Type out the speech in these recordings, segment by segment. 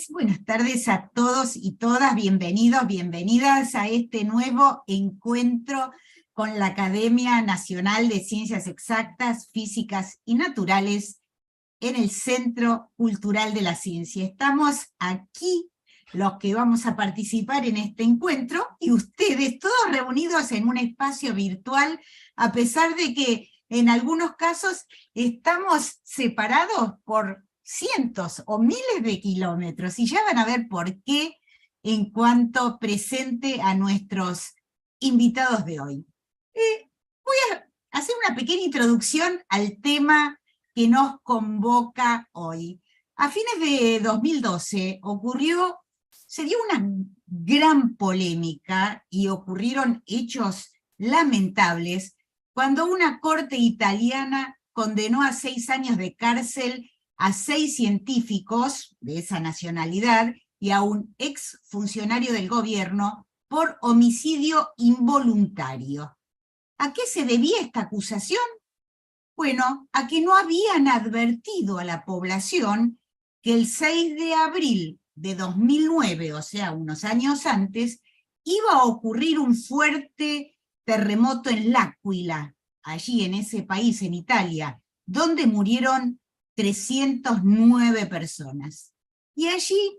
buenas tardes a todos y todas, bienvenidos, bienvenidas a este nuevo encuentro con la Academia Nacional de Ciencias Exactas, Físicas y Naturales en el Centro Cultural de la Ciencia. Estamos aquí, los que vamos a participar en este encuentro, y ustedes todos reunidos en un espacio virtual, a pesar de que en algunos casos estamos separados por cientos o miles de kilómetros, y ya van a ver por qué en cuanto presente a nuestros invitados de hoy. Voy a hacer una pequeña introducción al tema que nos convoca hoy. A fines de 2012 se dio una gran polémica y ocurrieron hechos lamentables cuando una corte italiana condenó a 6 años de cárcel a 6 científicos de esa nacionalidad y a un ex funcionario del gobierno por homicidio involuntario. ¿A qué se debía esta acusación? Bueno, a que no habían advertido a la población que el 6 de abril de 2009, o sea, unos años antes, iba a ocurrir un fuerte terremoto en L'Aquila, allí en ese país, en Italia, donde murieron 309 personas. Y allí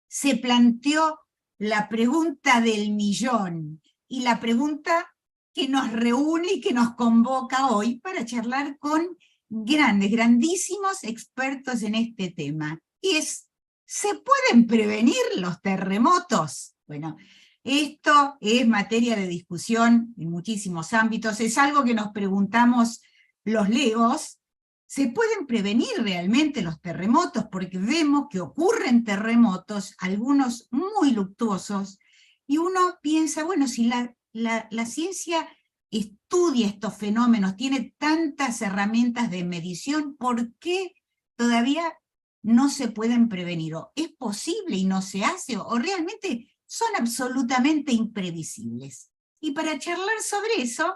se planteó la pregunta del millón, y la pregunta que nos reúne y que nos convoca hoy para charlar con grandísimos expertos en este tema. Y es, ¿se pueden prevenir los terremotos? Bueno, esto es materia de discusión en muchísimos ámbitos, es algo que nos preguntamos los legos. ¿Se pueden prevenir realmente los terremotos? Porque vemos que ocurren terremotos, algunos muy luctuosos, y uno piensa, bueno, si la ciencia estudia estos fenómenos, tiene tantas herramientas de medición, ¿por qué todavía no se pueden prevenir? ¿O es posible y no se hace? ¿O realmente son absolutamente imprevisibles? Y para charlar sobre eso,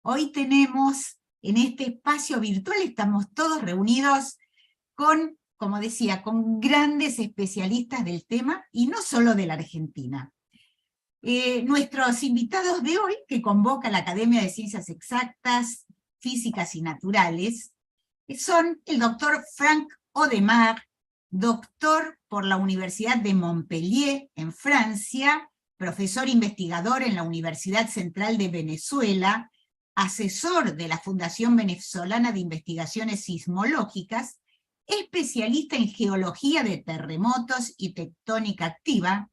hoy tenemos en este espacio virtual, estamos todos reunidos con, como decía, con grandes especialistas del tema, y no solo de la Argentina. Nuestros invitados de hoy, que convoca la Academia de Ciencias Exactas, Físicas y Naturales, son el doctor Franck Audemars, doctor por la Universidad de Montpellier, en Francia, profesor investigador en la Universidad Central de Venezuela, asesor de la Fundación Venezolana de Investigaciones Sismológicas, especialista en geología de terremotos y tectónica activa,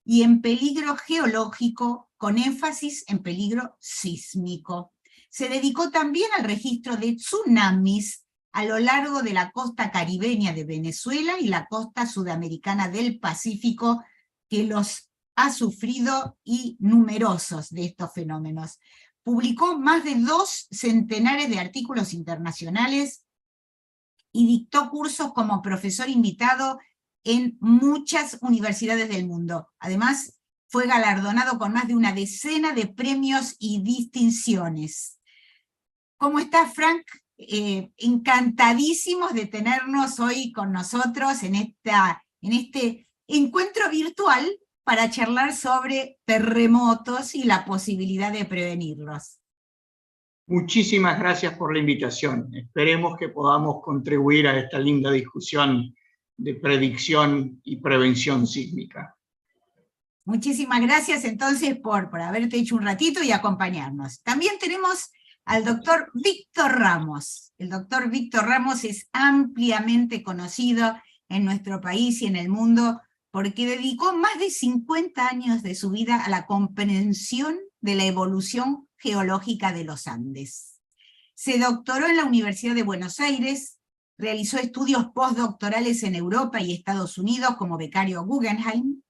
y en peligro geológico, con énfasis en peligro sísmico. Se dedicó también al registro de tsunamis a lo largo de la costa caribeña de Venezuela y la costa sudamericana del Pacífico, que los ha sufrido, y numerosos de estos fenómenos. Publicó más de 2 centenares de artículos internacionales y dictó cursos como profesor invitado en muchas universidades del mundo. Además, fue galardonado con más de una decena de premios y distinciones. ¿Cómo estás, Franck? Encantadísimos de tenernos hoy con nosotros en este encuentro virtual para charlar sobre terremotos y la posibilidad de prevenirlos. Muchísimas gracias por la invitación. Esperemos que podamos contribuir a esta linda discusión de predicción y prevención sísmica. Muchísimas gracias entonces por haberte hecho un ratito y acompañarnos. También tenemos al doctor Víctor Ramos. El doctor Víctor Ramos es ampliamente conocido en nuestro país y en el mundo porque dedicó más de 50 años de su vida a la comprensión de la evolución geológica de los Andes. Se doctoró en la Universidad de Buenos Aires, realizó estudios postdoctorales en Europa y Estados Unidos como becario Guggenheim.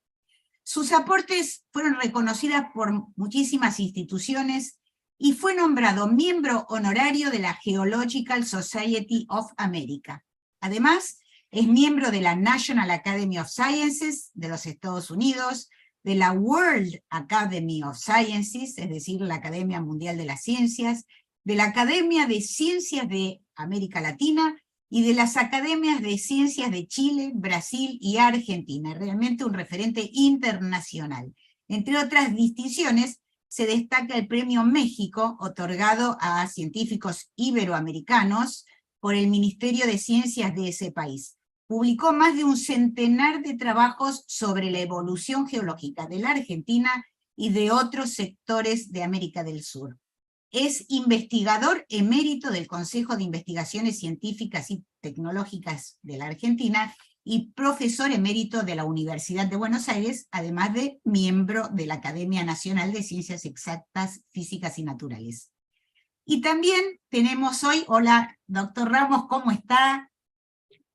Sus aportes fueron reconocidos por muchísimas instituciones y fue nombrado miembro honorario de la Geological Society of America. Además, es miembro de la National Academy of Sciences de los Estados Unidos, de la World Academy of Sciences, es decir, la Academia Mundial de las Ciencias, de la Academia de Ciencias de América Latina y de las academias de ciencias de Chile, Brasil y Argentina, realmente un referente internacional. Entre otras distinciones, se destaca el Premio México, otorgado a científicos iberoamericanos por el Ministerio de Ciencias de ese país. Publicó más de un centenar de trabajos sobre la evolución geológica de la Argentina y de otros sectores de América del Sur. Es investigador emérito del Consejo de Investigaciones Científicas y Tecnológicas de la Argentina y profesor emérito de la Universidad de Buenos Aires, además de miembro de la Academia Nacional de Ciencias Exactas, Físicas y Naturales. Y también tenemos hoy, hola, doctor Ramos, ¿cómo está?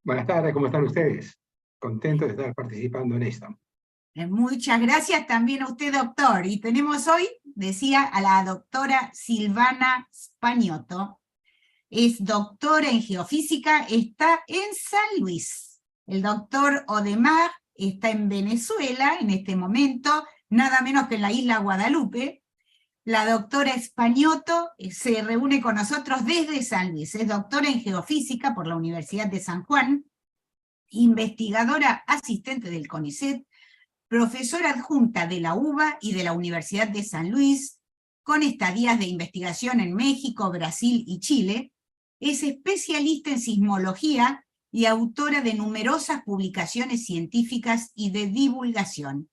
Buenas tardes, ¿cómo están ustedes? Contento de estar participando en esto. Muchas gracias también a usted, doctor. Y tenemos hoy, decía, a la doctora Silvana Spagnoto. Es doctora en geofísica, está en San Luis. El doctor Odemar está en Venezuela en este momento, nada menos que en la isla Guadalupe. La doctora Spagnoto se reúne con nosotros desde San Luis. Es doctora en geofísica por la Universidad de San Juan, investigadora asistente del CONICET, profesora adjunta de la UBA y de la Universidad de San Luis, con estadías de investigación en México, Brasil y Chile. Es especialista en sismología y autora de numerosas publicaciones científicas y de divulgación.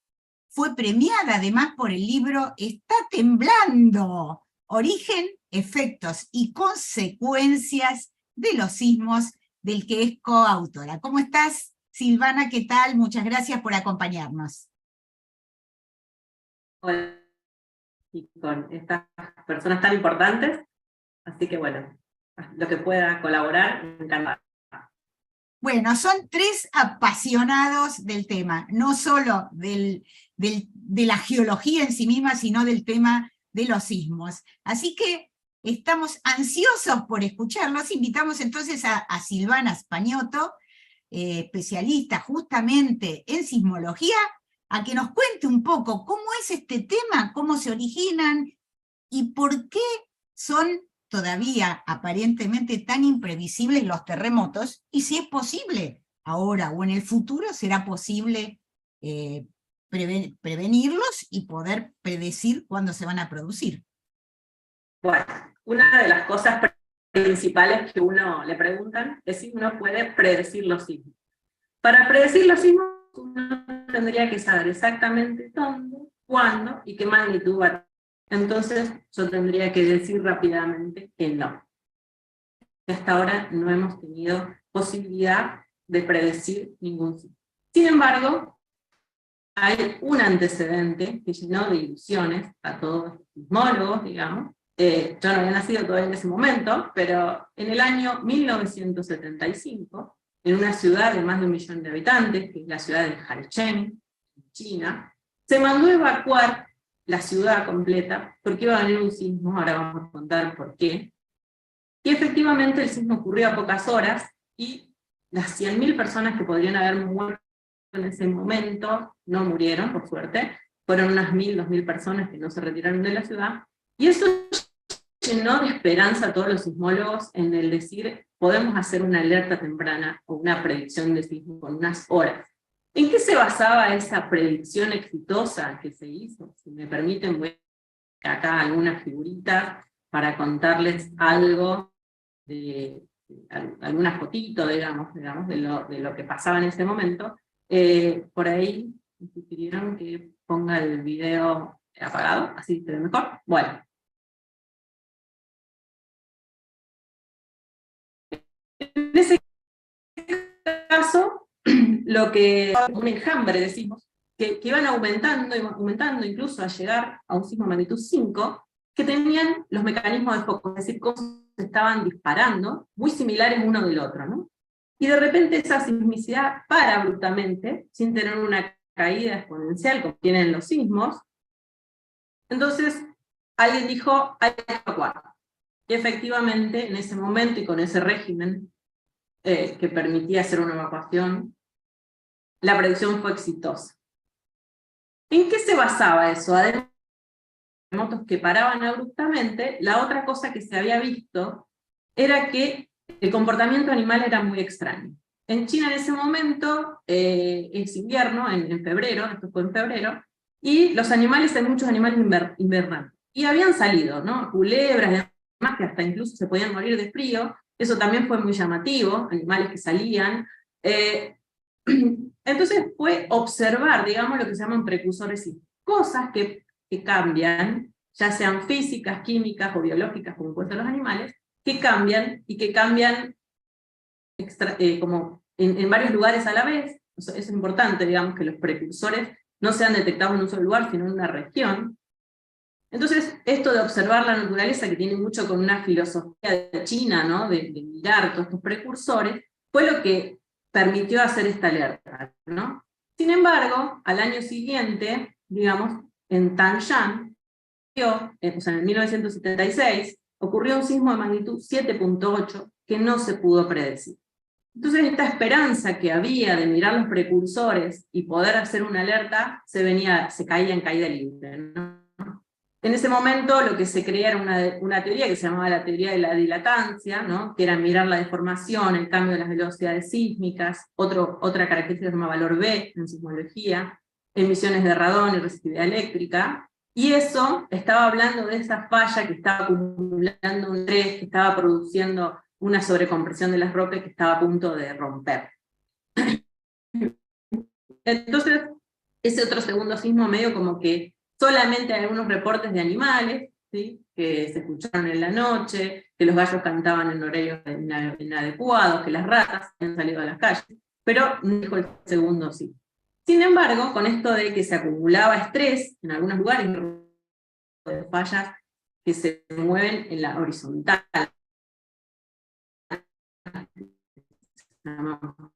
Fue premiada además por el libro Está temblando, Origen, Efectos y Consecuencias de los sismos, del que es coautora. ¿Cómo estás, Silvana? ¿Qué tal? Muchas gracias por acompañarnos. Hola, y con estas personas tan importantes, así que bueno, lo que pueda colaborar, encantada. Bueno, son tres apasionados del tema, no solo de la geología en sí misma, sino del tema de los sismos. Así que estamos ansiosos por escucharlos. Invitamos entonces a Silvana Spagnoto, especialista justamente en sismología, a que nos cuente un poco cómo es este tema, cómo se originan y por qué son todavía aparentemente tan imprevisibles los terremotos, y si es posible, ahora o en el futuro, será posible prevenirlos y poder predecir cuándo se van a producir. Bueno, una de las cosas principales que uno le preguntan es si uno puede predecir los sismos. Para predecir los sismos, uno tendría que saber exactamente dónde, cuándo y qué magnitud va a tener. Entonces, yo tendría que decir rápidamente que no. Hasta ahora no hemos tenido posibilidad de predecir ningún sismo. Sin embargo, hay un antecedente que llenó de ilusiones a todos los sismólogos, digamos. Yo no había nacido todavía en ese momento, pero en el año 1975, en una ciudad de más de 1 millón de habitantes, que es la ciudad de Haicheng, en China, se mandó a evacuar la ciudad completa, porque iba a venir un sismo, ahora vamos a contar por qué. Y efectivamente el sismo ocurrió a pocas horas, y las 100.000 personas que podrían haber muerto en ese momento no murieron, por suerte. Fueron unas 1.000, 2.000 personas que no se retiraron de la ciudad, y eso llenó de esperanza a todos los sismólogos en el decir, podemos hacer una alerta temprana o una predicción de sismo con unas horas. ¿En qué se basaba esa predicción exitosa que se hizo? Si me permiten, voy acá algunas figuritas para contarles algo, algunas fotitos, digamos de lo que pasaba en ese momento. Por ahí me sugirieron que ponga el video apagado, así se ve mejor. Bueno. En ese caso, lo que un enjambre de sismos, que iban aumentando incluso a llegar a un sismo de magnitud 5, que tenían los mecanismos de foco, es decir, cosas se estaban disparando, muy similares uno del otro, ¿no? Y de repente esa sismicidad para abruptamente, sin tener una caída exponencial como tienen los sismos. Entonces, alguien dijo, hay que evacuar. Y efectivamente, en ese momento y con ese régimen que permitía hacer una evacuación, la predicción fue exitosa. ¿En qué se basaba eso? Además de terremotos que paraban abruptamente, la otra cosa que se había visto era que el comportamiento animal era muy extraño. En China en ese momento es invierno, en febrero, esto fue en febrero, y los animales, hay muchos animales invernando. Y habían salido, ¿no? Culebras y demás, que hasta incluso se podían morir de frío. Eso también fue muy llamativo, animales que salían. Entonces fue observar, digamos, lo que se llaman precursores y cosas que cambian, ya sean físicas, químicas o biológicas, como pueden ser los animales, que cambian, y que cambian como en varios lugares a la vez. Eso es importante, digamos, que los precursores no sean detectados en un solo lugar, sino en una región. Entonces, esto de observar la naturaleza, que tiene mucho con una filosofía de China, ¿no? de mirar todos estos precursores, fue lo que permitió hacer esta alerta, ¿no? Sin embargo, al año siguiente, digamos, en Tangshan, o sea, en 1976, ocurrió un sismo de magnitud 7.8 que no se pudo predecir. Entonces esta esperanza que había de mirar los precursores y poder hacer una alerta, se caía en caída libre, ¿no? En ese momento lo que se creía era una teoría que se llamaba la teoría de la dilatancia, ¿no? Que era mirar la deformación, el cambio de las velocidades sísmicas, otra característica que se llama valor B en sismología, emisiones de radón y resistividad eléctrica, y eso estaba hablando de esa falla que estaba acumulando un estrés, que estaba produciendo una sobrecompresión de las rocas que estaba a punto de romper. Entonces, ese otro segundo sismo medio como que solamente hay algunos reportes de animales, ¿sí? Que se escucharon en la noche, que los gallos cantaban en horarios inadecuados, que las ratas habían salido a las calles, pero no dijo el segundo sismo. Sin embargo, con esto de que se acumulaba estrés en algunos lugares, de fallas que se mueven en la horizontal,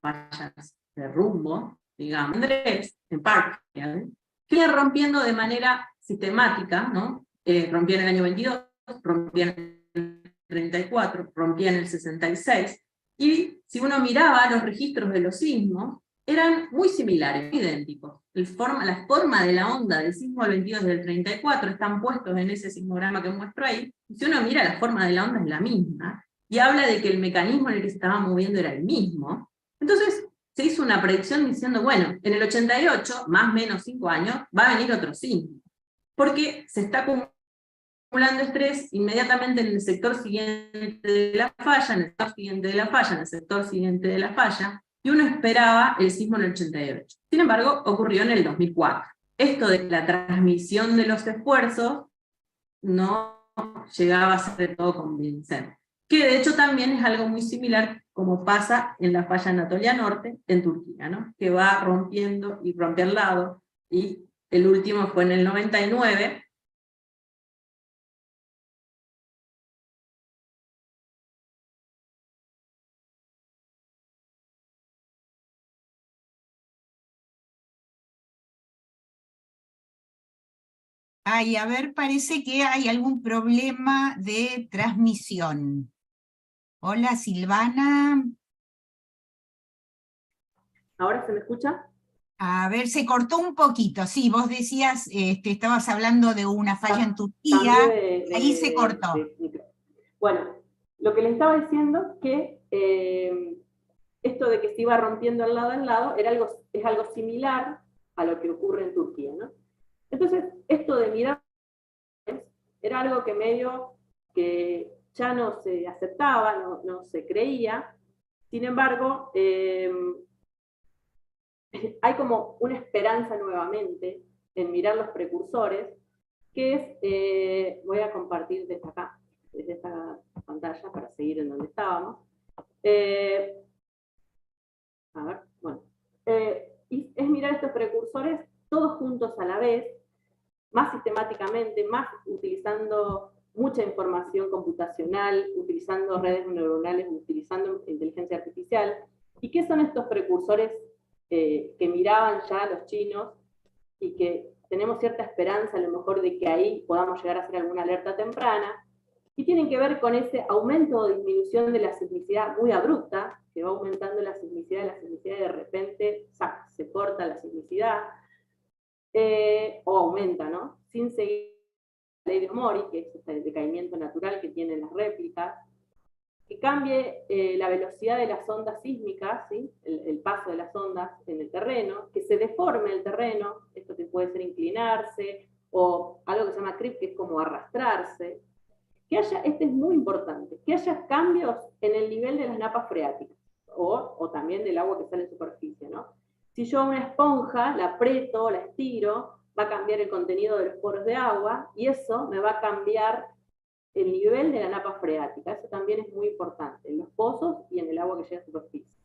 fallas de rumbo, digamos, Andrés, en Park, que iban rompiendo de manera sistemática, ¿no? Rompían en el año 22, rompían en el 34, rompían en el 66, y si uno miraba los registros de los sismos, eran muy similares, idénticos. La forma de la onda del sismo del 22 y del 34 están puestos en ese sismograma que muestro ahí, y si uno mira la forma de la onda es la misma, y habla de que el mecanismo en el que se estaba moviendo era el mismo. Entonces se hizo una predicción diciendo, bueno, en el 88, más o menos 5 años, va a venir otro sismo, porque se está acumulando estrés inmediatamente en el sector siguiente de la falla, en el sector siguiente de la falla, en el sector siguiente de la falla, y uno esperaba el sismo en el 88. Sin embargo, ocurrió en el 2004. Esto de la transmisión de los esfuerzos no llegaba a ser de todo convincente. Que de hecho también es algo muy similar como pasa en la falla Anatolia Norte, en Turquía, ¿no? Que va rompiendo y rompe al lado, y el último fue en el 99. Ay, a ver, parece que hay algún problema de transmisión. Hola, Silvana. ¿Ahora se me escucha? A ver, se cortó un poquito. Sí, vos decías, estabas hablando de una falla en Turquía. Ahí se cortó. Bueno, lo que les estaba diciendo que esto de que se iba rompiendo al lado es algo similar a lo que ocurre en Turquía, ¿no? Entonces, esto de mirar era algo que medio que ya no se aceptaba, no se creía. Sin embargo, hay como una esperanza nuevamente en mirar los precursores, que es, voy a compartir desde acá, desde esta pantalla, para seguir en donde estábamos. A ver, bueno. Y es mirar estos precursores todos juntos a la vez, más sistemáticamente, más utilizando mucha información computacional, utilizando redes neuronales, utilizando inteligencia artificial. ¿Y qué son estos precursores que miraban ya los chinos y que tenemos cierta esperanza a lo mejor de que ahí podamos llegar a hacer alguna alerta temprana? Y tienen que ver con ese aumento o disminución de la sismicidad muy abrupta, que va aumentando la sismicidad y de repente se corta la sismicidad, o aumenta, ¿no? Sin seguir la ley de Mori, que es el decaimiento natural que tienen las réplicas. que cambie la velocidad de las ondas sísmicas, ¿sí? El paso de las ondas en el terreno, que se deforme el terreno, esto que puede ser inclinarse, o algo que se llama creep, que es como arrastrarse, que haya, este es muy importante, que haya cambios en el nivel de las napas freáticas, o también del agua que sale en superficie, ¿no? Si yo una esponja la aprieto, la estiro, va a cambiar el contenido de los poros de agua, y eso me va a cambiar el nivel de la napa freática. Eso también es muy importante, en los pozos y en el agua que llega a superficie.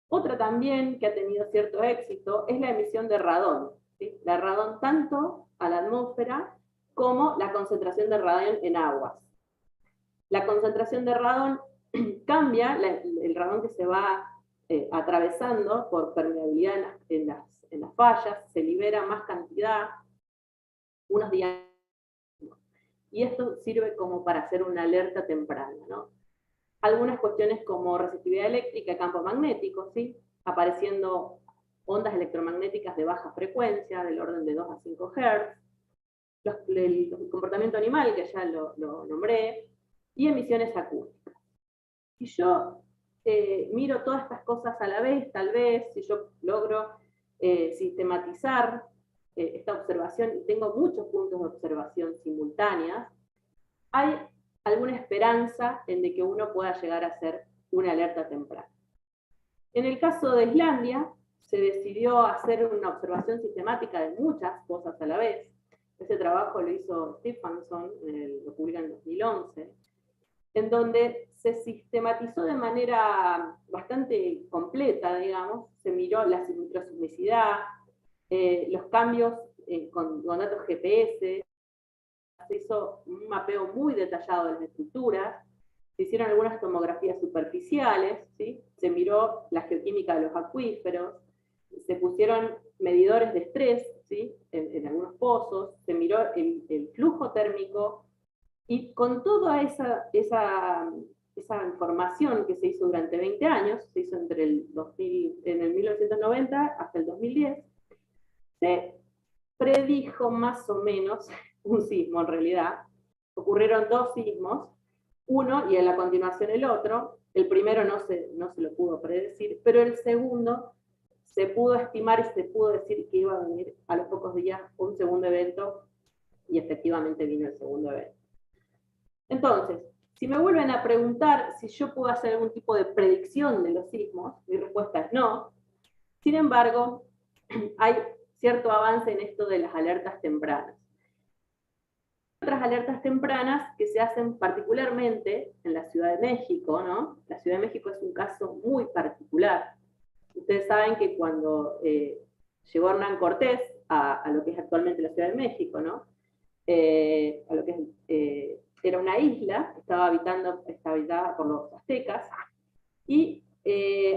Otra también que ha tenido cierto éxito es la emisión de radón, ¿sí? La radón tanto a la atmósfera como la concentración de radón en aguas. La concentración de radón cambia, el radón que se va atravesando por permeabilidad en las fallas, se libera más cantidad unos días, y esto sirve como para hacer una alerta temprana, ¿no? Algunas cuestiones como resistividad eléctrica, campo magnético, ¿sí? Apareciendo ondas electromagnéticas de baja frecuencia, del orden de 2 a 5 Hz, el comportamiento animal, que ya lo nombré, y emisiones acústicas. Si yo miro todas estas cosas a la vez, tal vez, si yo logro sistematizar esta observación, y tengo muchos puntos de observación simultáneas, hay alguna esperanza en de que uno pueda llegar a hacer una alerta temprana. En el caso de Islandia, se decidió hacer una observación sistemática de muchas cosas a la vez. Ese trabajo lo hizo Stephenson, lo publica en 2011, en donde se sistematizó de manera bastante completa, digamos, se miró la microsismicidad, los cambios con datos GPS, se hizo un mapeo muy detallado de las estructuras, se hicieron algunas tomografías superficiales, ¿sí? Se miró la geoquímica de los acuíferos, se pusieron medidores de estrés, ¿sí? en algunos pozos, se miró el flujo térmico, y con toda esa información que se hizo durante 20 años, se hizo entre en el 1990 hasta el 2010, se predijo más o menos un sismo en realidad. Ocurrieron 2 sismos, uno y a la continuación el otro. El primero no se lo pudo predecir, pero el segundo se pudo estimar y se pudo decir que iba a venir a los pocos días un segundo evento, y efectivamente vino el segundo evento. Entonces, si me vuelven a preguntar si yo puedo hacer algún tipo de predicción de los sismos, mi respuesta es no. Sin embargo, hay cierto avance en esto de las alertas tempranas. Otras alertas tempranas que se hacen particularmente en la Ciudad de México, ¿no? La Ciudad de México es un caso muy particular. Ustedes saben que cuando llegó Hernán Cortés a lo que es actualmente la Ciudad de México, ¿no? A lo que era una isla, estaba habitada por los aztecas, y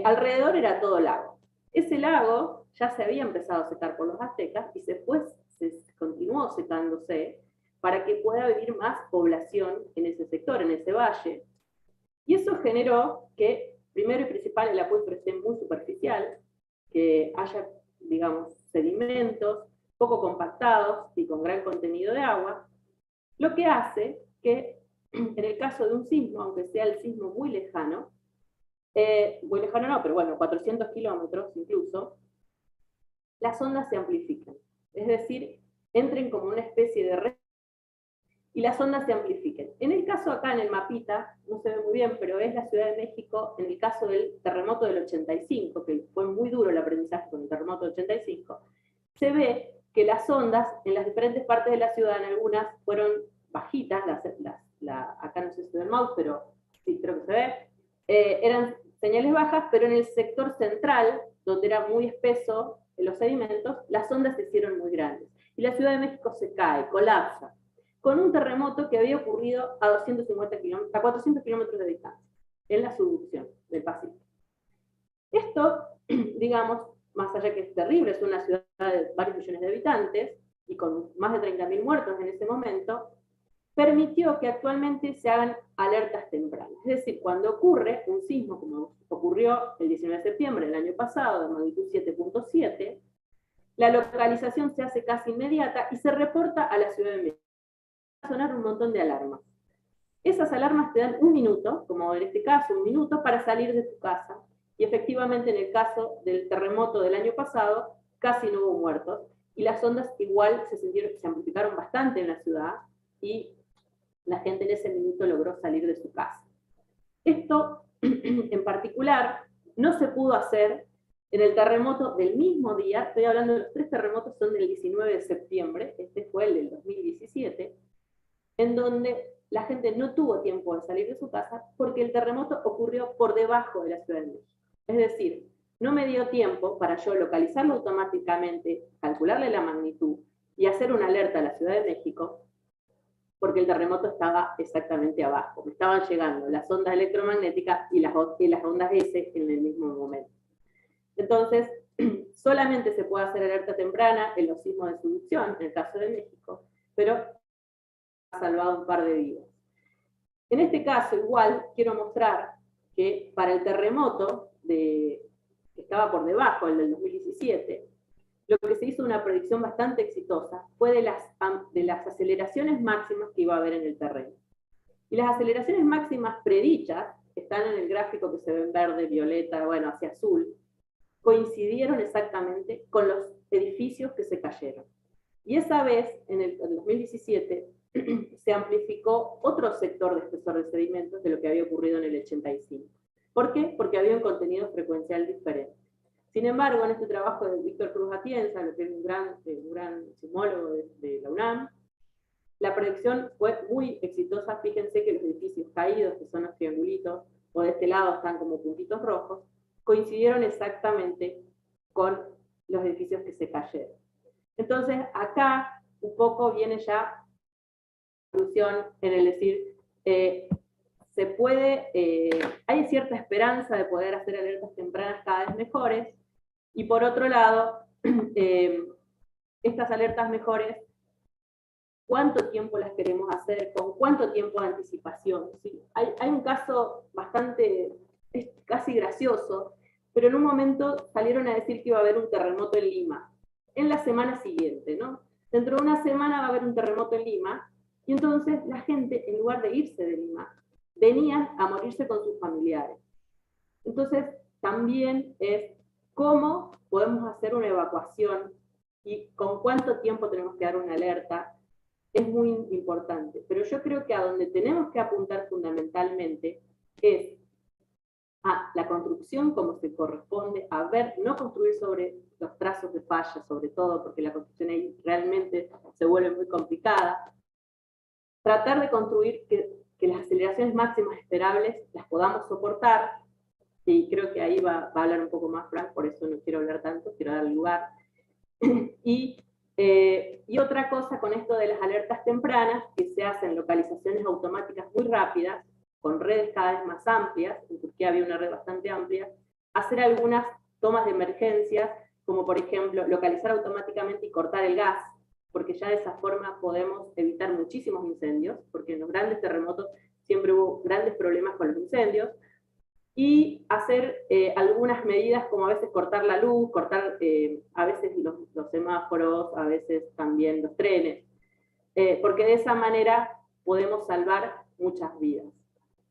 alrededor era todo lago. Ese lago ya se había empezado a secar por los aztecas, y después se continuó secándose para que pueda vivir más población en ese sector, en ese valle. Y eso generó que, primero y principal, el acuífero esté muy superficial, que haya, digamos, sedimentos poco compactados y con gran contenido de agua, lo que hace que, en el caso de un sismo, aunque sea el sismo muy lejano no, pero bueno, 400 kilómetros incluso, las ondas se amplifican. Es decir, entren como una especie de red y las ondas se amplifiquen. En el caso acá en el mapita, no se ve muy bien, pero es la Ciudad de México en el caso del terremoto del 85, que fue muy duro el aprendizaje con el terremoto del 85, se ve que las ondas en las diferentes partes de la ciudad, en algunas fueron bajitas, acá no sé si se ve el mouse, pero sí, creo que se ve, eran señales bajas, pero en el sector central, donde era muy espeso en los sedimentos, las ondas se hicieron muy grandes. Y la Ciudad de México se cae, colapsa, con un terremoto que había ocurrido a 400 kilómetros de distancia, en la subducción del Pacífico. Esto, digamos, más allá que es terrible, es una ciudad de varios millones de habitantes, y con más de 30.000 muertos en ese momento, permitió que actualmente se hagan alertas tempranas. Es decir, cuando ocurre un sismo, como ocurrió el 19 de septiembre del año pasado, de magnitud 7.7, la localización se hace casi inmediata y se reporta a la Ciudad de México. Va a sonar un montón de alarmas. Esas alarmas te dan 1 minuto, como en este caso 1 minuto, para salir de tu casa. Y efectivamente en el caso del terremoto del año pasado, casi no hubo muertos, y las ondas igual se amplificaron bastante en la ciudad, y la gente en ese minuto logró salir de su casa. Esto en particular no se pudo hacer en el terremoto del mismo día. Estoy hablando de los 3 terremotos, son del 19 de septiembre, este fue el del 2017, en donde la gente no tuvo tiempo de salir de su casa porque el terremoto ocurrió por debajo de la Ciudad de México. Es decir, no me dio tiempo para yo localizarlo automáticamente, calcularle la magnitud y hacer una alerta a la Ciudad de México, porque el terremoto estaba exactamente abajo. Me estaban llegando las ondas electromagnéticas y las ondas S en el mismo momento. Entonces, solamente se puede hacer alerta temprana en los sismos de subducción, en el caso de México, pero ha salvado un par de vidas. En este caso, igual, quiero mostrar que para el terremoto que estaba por debajo, el del 2017, lo que se hizo una predicción bastante exitosa fue de las aceleraciones máximas que iba a haber en el terreno. Y las aceleraciones máximas predichas, que están en el gráfico que se ve en verde, violeta, bueno, hacia azul, coincidieron exactamente con los edificios que se cayeron. Y esa vez, en el 2017, se amplificó otro sector de espesor de sedimentos de lo que había ocurrido en el 85. ¿Por qué? Porque había un contenido frecuencial diferente. Sin embargo, en este trabajo de Víctor Cruz Atienza, que es un gran sismólogo de la UNAM, la predicción fue muy exitosa. Fíjense que los edificios caídos, que son los triangulitos, o de este lado están como puntitos rojos, coincidieron exactamente con los edificios que se cayeron. Entonces, acá un poco viene ya la conclusión en el decir, se puede, hay cierta esperanza de poder hacer alertas tempranas cada vez mejores, y por otro lado, estas alertas mejores, ¿cuánto tiempo las queremos hacer? ¿Con cuánto tiempo de anticipación? ¿Sí? Hay un caso bastante, es casi gracioso, pero en un momento salieron a decir que iba a haber un terremoto en Lima, en la semana siguiente, ¿no? Dentro de una semana va a haber un terremoto en Lima, y entonces la gente, en lugar de irse de Lima, venían a morirse con sus familiares. Entonces, también es cómo podemos hacer una evacuación y con cuánto tiempo tenemos que dar una alerta, es muy importante. Pero yo creo que a donde tenemos que apuntar fundamentalmente es a la construcción como se corresponde, a ver, no construir sobre los trazos de falla, sobre todo, porque la construcción ahí realmente se vuelve muy complicada. Tratar de construir que las aceleraciones máximas esperables las podamos soportar, y creo que ahí va a hablar un poco más Frank, por eso no quiero hablar tanto, quiero dar lugar. Y otra cosa con esto de las alertas tempranas, que se hacen localizaciones automáticas muy rápidas, con redes cada vez más amplias, en Turquía había una red bastante amplia, hacer algunas tomas de emergencias, como por ejemplo localizar automáticamente y cortar el gas, porque ya de esa forma podemos evitar muchísimos incendios, porque en los grandes terremotos siempre hubo grandes problemas con los incendios, y hacer algunas medidas como a veces cortar la luz, cortar a veces los semáforos, a veces también los trenes, porque de esa manera podemos salvar muchas vidas.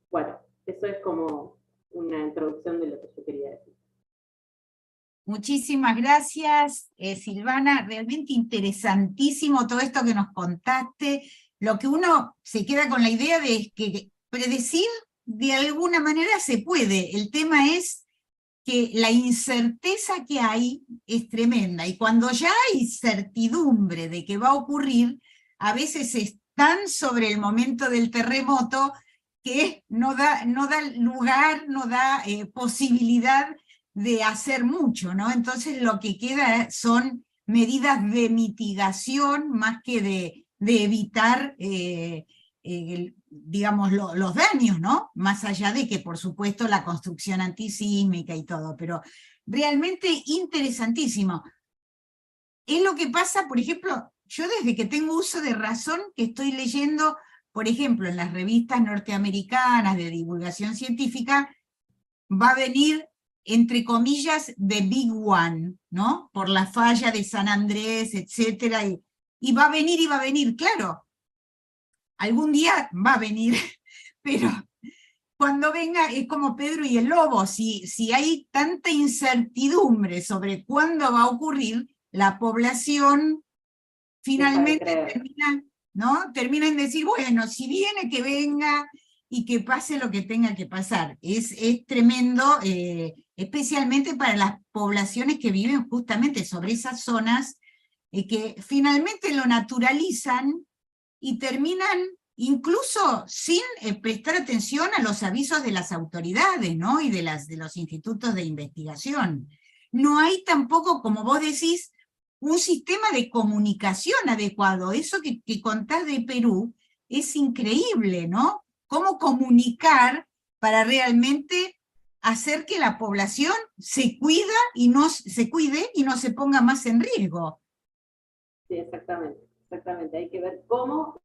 Bueno, eso es como una introducción de lo que yo quería decir. Muchísimas gracias, Silvana. Realmente interesantísimo todo esto que nos contaste. Lo que uno se queda con la idea de que predecir de alguna manera se puede. El tema es que la incerteza que hay es tremenda. Y cuando ya hay certidumbre de que va a ocurrir, a veces es tan sobre el momento del terremoto que no da lugar, no da posibilidad de hacer mucho, ¿no? Entonces lo que queda son medidas de mitigación más que de evitar, digamos, los daños, ¿no? Más allá de que, por supuesto, la construcción antisísmica y todo, pero realmente interesantísimo. Es lo que pasa, por ejemplo, yo desde que tengo uso de razón, que estoy leyendo, por ejemplo, en las revistas norteamericanas de divulgación científica, va a venir, entre comillas, the big one, ¿no? Por la falla de San Andrés, etcétera, y va a venir, claro. Algún día va a venir, pero cuando venga es como Pedro y el lobo, si hay tanta incertidumbre sobre cuándo va a ocurrir, la población finalmente termina en decir, bueno, si viene, que venga y que pase lo que tenga que pasar. Es tremendo, especialmente para las poblaciones que viven justamente sobre esas zonas, que finalmente lo naturalizan y terminan incluso sin prestar atención a los avisos de las autoridades, ¿no? Y de los institutos de investigación. No hay tampoco, como vos decís, un sistema de comunicación adecuado. Eso que contás de Perú es increíble, ¿no? Cómo comunicar para realmente hacer que la población se cuide y no se ponga más en riesgo. Sí, exactamente. Hay que ver cómo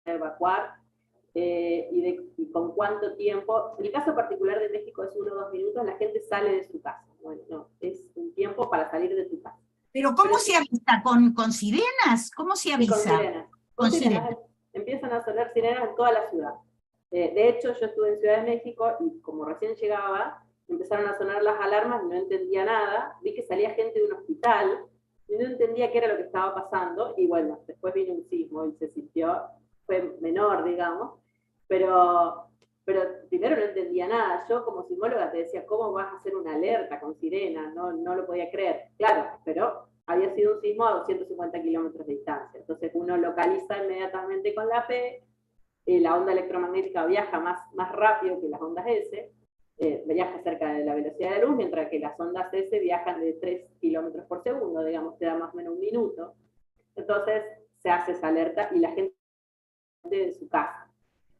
evacuar y con cuánto tiempo. En el caso particular de México es 1 o 2 minutos, la gente sale de su casa. Bueno, no, es un tiempo para salir de tu casa. ¿Pero cómo se avisa? ¿Con sirenas? ¿Cómo se avisa? Sí, con sirenas. Con sirenas. Empiezan a sonar sirenas en toda la ciudad. De hecho, yo estuve en Ciudad de México y como recién llegaba, empezaron a sonar las alarmas y no entendía nada. Vi que salía gente de un hospital y no entendía qué era lo que estaba pasando. Y bueno, después vino un sismo y se sintió, fue menor, digamos, pero primero no entendía nada. Yo como sismóloga te decía, ¿cómo vas a hacer una alerta con sirena? No lo podía creer. Claro, pero había sido un sismo a 250 kilómetros de distancia. Entonces uno localiza inmediatamente con la P, la onda electromagnética viaja más rápido que las ondas S, viaja cerca de la velocidad de la luz, mientras que las ondas S viajan de 3 kilómetros por segundo, digamos, te da más o menos un minuto. Entonces se hace esa alerta y la gente de su casa.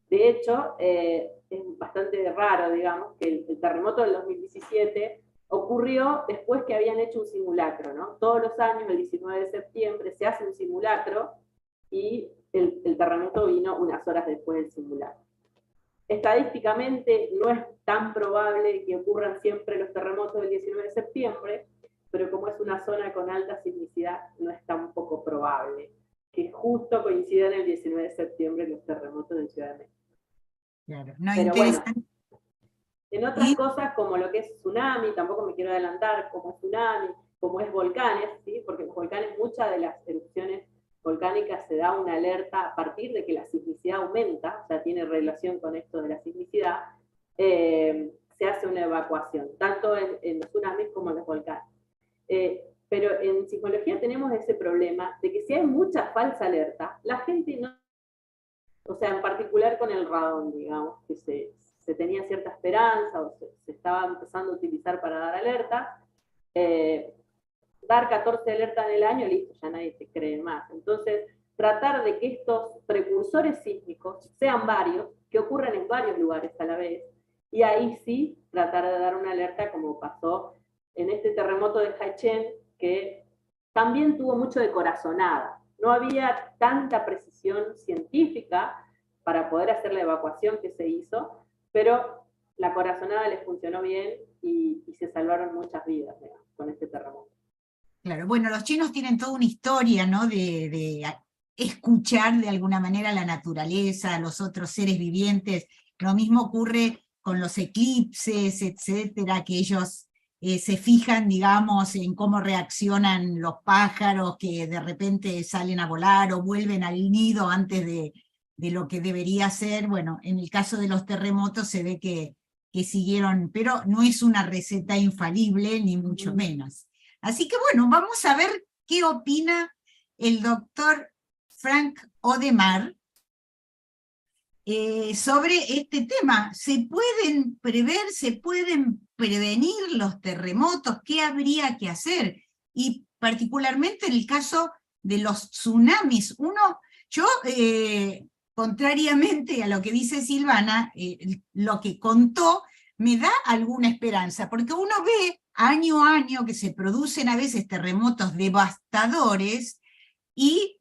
De hecho, es bastante raro, digamos, que el terremoto del 2017 ocurrió después que habían hecho un simulacro, ¿no? Todos los años, el 19 de septiembre, se hace un simulacro y el terremoto vino unas horas después del simulacro. Estadísticamente no es tan probable que ocurran siempre los terremotos del 19 de septiembre, pero como es una zona con alta sismicidad, no es tan poco probable que justo coincidan el 19 de septiembre los terremotos de Ciudad de México. Claro, no, pero interesante. Bueno, en otras cosas, como lo que es tsunami, tampoco me quiero adelantar, como es tsunami, como es volcanes, ¿sí? Porque los volcanes, muchas de las erupciones volcánicas se da una alerta a partir de que la sismicidad aumenta, o sea, tiene relación con esto de la sismicidad, se hace una evacuación, tanto en los tsunamis como en los volcanes. Pero en sismología tenemos ese problema de que si hay mucha falsa alerta, la gente no, o sea, en particular con el radón, digamos, que se tenía cierta esperanza o se estaba empezando a utilizar para dar alerta, dar 14 alertas en el año, listo, ya nadie te cree más. Entonces, tratar de que estos precursores sísmicos sean varios, que ocurran en varios lugares a la vez, y ahí sí tratar de dar una alerta como pasó en este terremoto de Haicheng, que también tuvo mucho de corazonada. No había tanta precisión científica para poder hacer la evacuación que se hizo, pero la corazonada les funcionó bien y se salvaron muchas vidas, digamos, con este terremoto. Claro, bueno, los chinos tienen toda una historia, ¿no? De escuchar de alguna manera la naturaleza, a los otros seres vivientes. Lo mismo ocurre con los eclipses, etcétera, que ellos se fijan, digamos, en cómo reaccionan los pájaros que de repente salen a volar o vuelven al nido antes de lo que debería ser. Bueno, en el caso de los terremotos se ve que siguieron, pero no es una receta infalible, ni mucho menos. Así que bueno, vamos a ver qué opina el doctor Frank Odemar sobre este tema. ¿Se pueden prever, se pueden prevenir los terremotos? ¿Qué habría que hacer? Y particularmente en el caso de los tsunamis. Yo, contrariamente a lo que dice Silvana, lo que contó me da alguna esperanza, porque uno ve año a año que se producen a veces terremotos devastadores y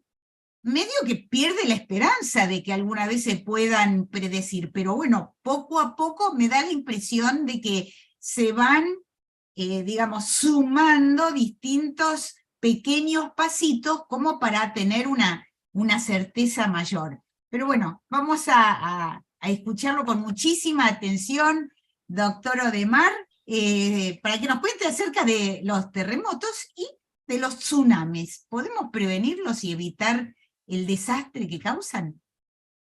medio que pierde la esperanza de que alguna vez se puedan predecir, pero bueno, poco a poco me da la impresión de que se van, digamos, sumando distintos pequeños pasitos como para tener una certeza mayor. Pero bueno, vamos a a escucharlo con muchísima atención, doctor Odemar, para que nos cuente acerca de los terremotos y de los tsunamis. ¿Podemos prevenirlos y evitar el desastre que causan?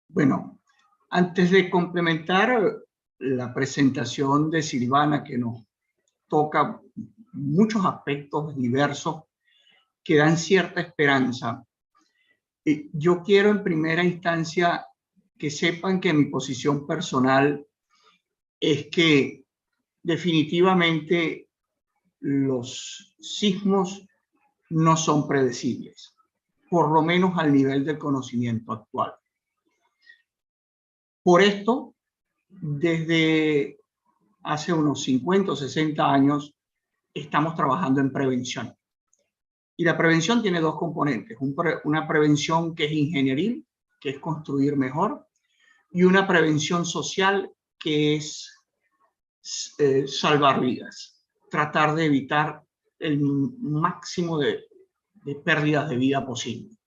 Bueno, antes de complementar la presentación de Silvana, que nos toca muchos aspectos diversos que dan cierta esperanza, yo quiero en primera instancia que sepan que mi posición personal es que definitivamente los sismos no son predecibles, por lo menos al nivel del conocimiento actual. Por esto, desde hace unos 50 o 60 años, estamos trabajando en prevención. Y la prevención tiene dos componentes, una prevención que es ingenieril, que es construir mejor, y una prevención social que es salvar vidas, tratar de evitar el máximo de pérdidas de vida posible.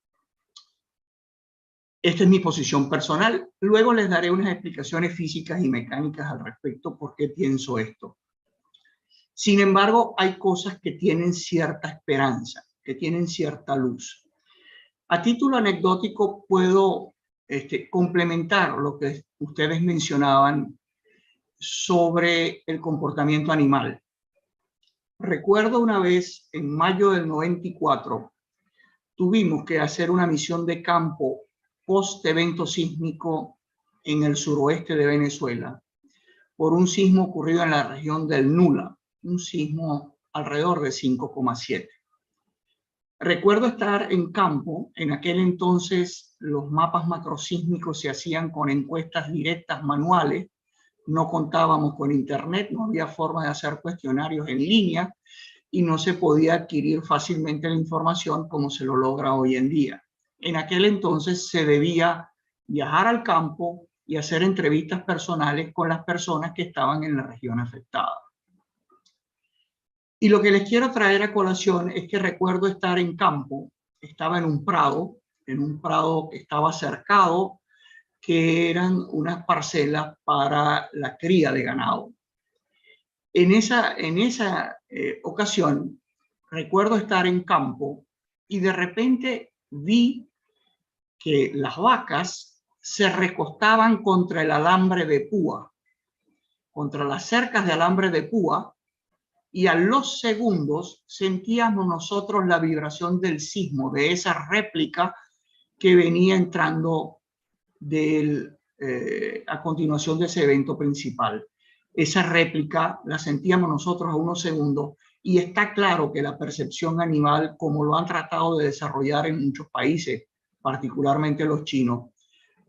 Esta es mi posición personal. Luego les daré unas explicaciones físicas y mecánicas al respecto por qué pienso esto. Sin embargo, hay cosas que tienen cierta esperanza, que tienen cierta luz. A título anecdótico puedo complementar lo que ustedes mencionaban sobre el comportamiento animal. Recuerdo una vez, en mayo del 94, tuvimos que hacer una misión de campo post-evento sísmico en el suroeste de Venezuela por un sismo ocurrido en la región del Nula, un sismo alrededor de 5,7. Recuerdo estar en campo. En aquel entonces los mapas macrosísmicos se hacían con encuestas directas manuales, no contábamos con internet, no había forma de hacer cuestionarios en línea y no se podía adquirir fácilmente la información como se lo logra hoy en día. En aquel entonces se debía viajar al campo y hacer entrevistas personales con las personas que estaban en la región afectada. Y lo que les quiero traer a colación es que recuerdo estar en campo, estaba en un prado que estaba cercado, que eran unas parcelas para la cría de ganado. En esa ocasión, recuerdo estar en campo y de repente vi que las vacas se recostaban contra el alambre de púa, contra las cercas de alambre de púa, y a los segundos sentíamos nosotros la vibración del sismo, de esa réplica que venía entrando a continuación de ese evento principal. Esa réplica la sentíamos nosotros a unos segundos y está claro que la percepción animal, como lo han tratado de desarrollar en muchos países, particularmente los chinos,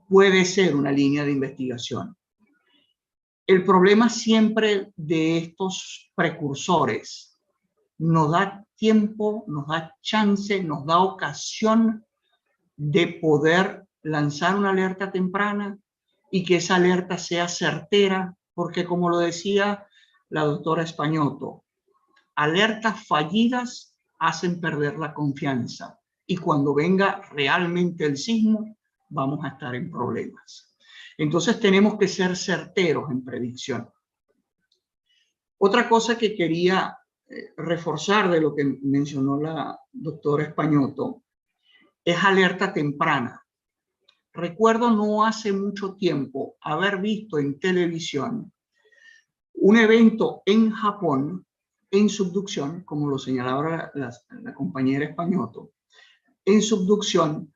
puede ser una línea de investigación. El problema siempre de estos precursores nos da tiempo, nos da chance, nos da ocasión de poder lanzar una alerta temprana y que esa alerta sea certera, porque como lo decía la doctora Españotto, alertas fallidas hacen perder la confianza y cuando venga realmente el sismo vamos a estar en problemas. Entonces tenemos que ser certeros en predicción. Otra cosa que quería reforzar de lo que mencionó la doctora Españotto es alerta temprana. Recuerdo no hace mucho tiempo haber visto en televisión un evento en Japón en subducción, como lo señalaba la compañera Españotto, en subducción,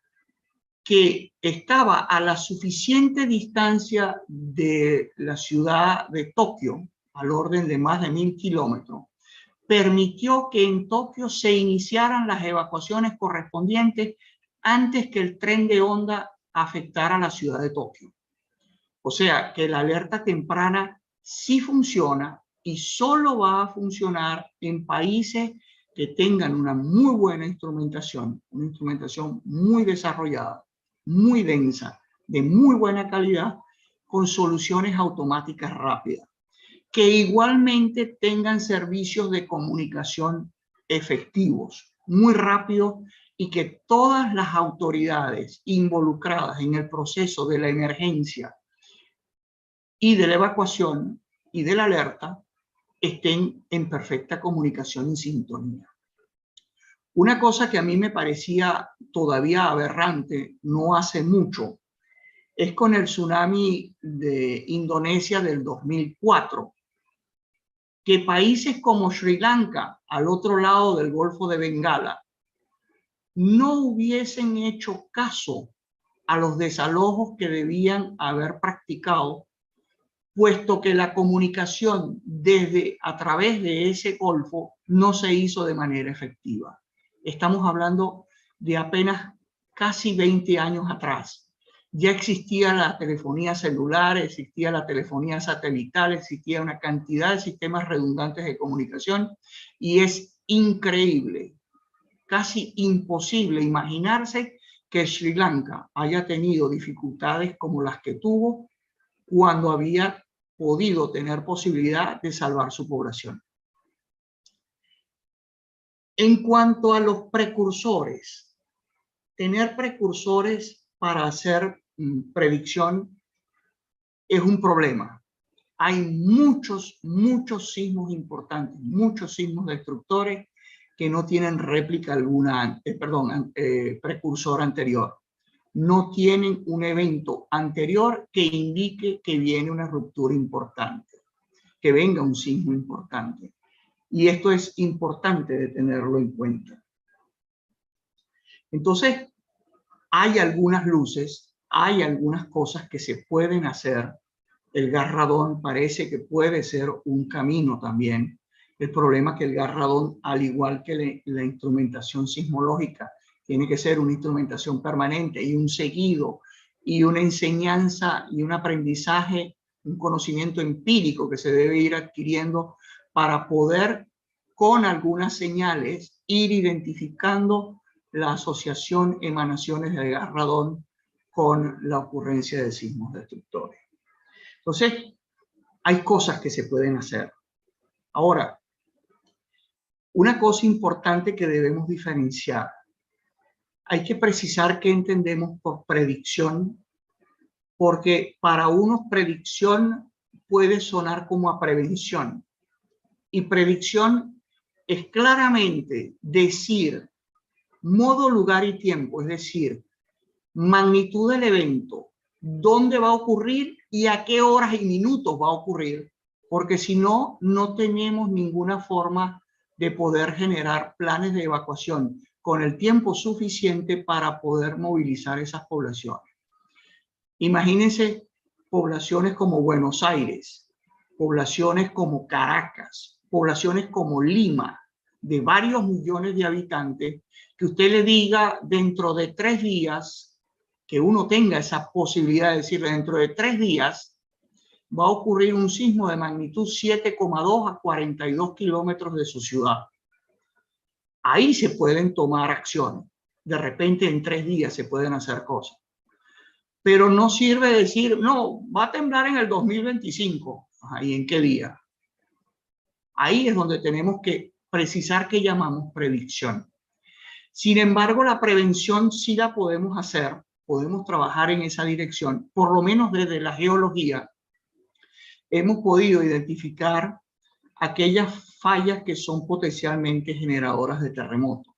que estaba a la suficiente distancia de la ciudad de Tokio, al orden de más de 1000 kilómetros, permitió que en Tokio se iniciaran las evacuaciones correspondientes antes que el tren de onda afectara a la ciudad de Tokio. O sea, que la alerta temprana sí funciona y solo va a funcionar en países que tengan una muy buena instrumentación, una instrumentación muy desarrollada, muy densa, de muy buena calidad, con soluciones automáticas rápidas, que igualmente tengan servicios de comunicación efectivos, muy rápidos, y que todas las autoridades involucradas en el proceso de la emergencia y de la evacuación y de la alerta estén en perfecta comunicación y sintonía. Una cosa que a mí me parecía todavía aberrante no hace mucho es con el tsunami de Indonesia del 2004, que países como Sri Lanka, al otro lado del Golfo de Bengala, no hubiesen hecho caso a los desalojos que debían haber practicado, puesto que la comunicación a través de ese golfo no se hizo de manera efectiva. Estamos hablando de apenas casi 20 años atrás. Ya existía la telefonía celular, existía la telefonía satelital, existía una cantidad de sistemas redundantes de comunicación y es increíble, casi imposible imaginarse que Sri Lanka haya tenido dificultades como las que tuvo cuando había podido tener posibilidad de salvar su población. En cuanto a los precursores, tener precursores para hacer predicción es un problema. Hay muchos sismos importantes, muchos sismos destructores que no tienen réplica alguna, precursor anterior. No tienen un evento anterior que indique que viene una ruptura importante, que venga un sismo importante. Y esto es importante de tenerlo en cuenta. Entonces, hay algunas luces, hay algunas cosas que se pueden hacer. El gas radón parece que puede ser un camino también. El problema es que el gas radón, al igual que la instrumentación sismológica, tiene que ser una instrumentación permanente y un seguido y una enseñanza y un aprendizaje, un conocimiento empírico que se debe ir adquiriendo para poder, con algunas señales, ir identificando la asociación emanaciones de gas radón con la ocurrencia de sismos destructores. Entonces, hay cosas que se pueden hacer. Ahora, una cosa importante que debemos diferenciar. Hay que precisar qué entendemos por predicción, porque para unos predicción puede sonar como a prevención. Y predicción es claramente decir modo, lugar y tiempo, es decir, magnitud del evento, dónde va a ocurrir y a qué horas y minutos va a ocurrir, porque si no, no tenemos ninguna forma de poder generar planes de evacuación con el tiempo suficiente para poder movilizar esas poblaciones. Imagínense poblaciones como Buenos Aires, poblaciones como Caracas, poblaciones como Lima, de varios millones de habitantes, que usted le diga dentro de 3 días, que uno tenga esa posibilidad de decirle dentro de 3 días, va a ocurrir un sismo de magnitud 7,2 a 42 kilómetros de su ciudad. Ahí se pueden tomar acciones. De repente en 3 días se pueden hacer cosas. Pero no sirve decir, no, va a temblar en el 2025. ¿Y en qué día? Ahí es donde tenemos que precisar qué llamamos predicción. Sin embargo, la prevención sí la podemos hacer, podemos trabajar en esa dirección, por lo menos desde la geología. Hemos podido identificar aquellas fallas que son potencialmente generadoras de terremotos.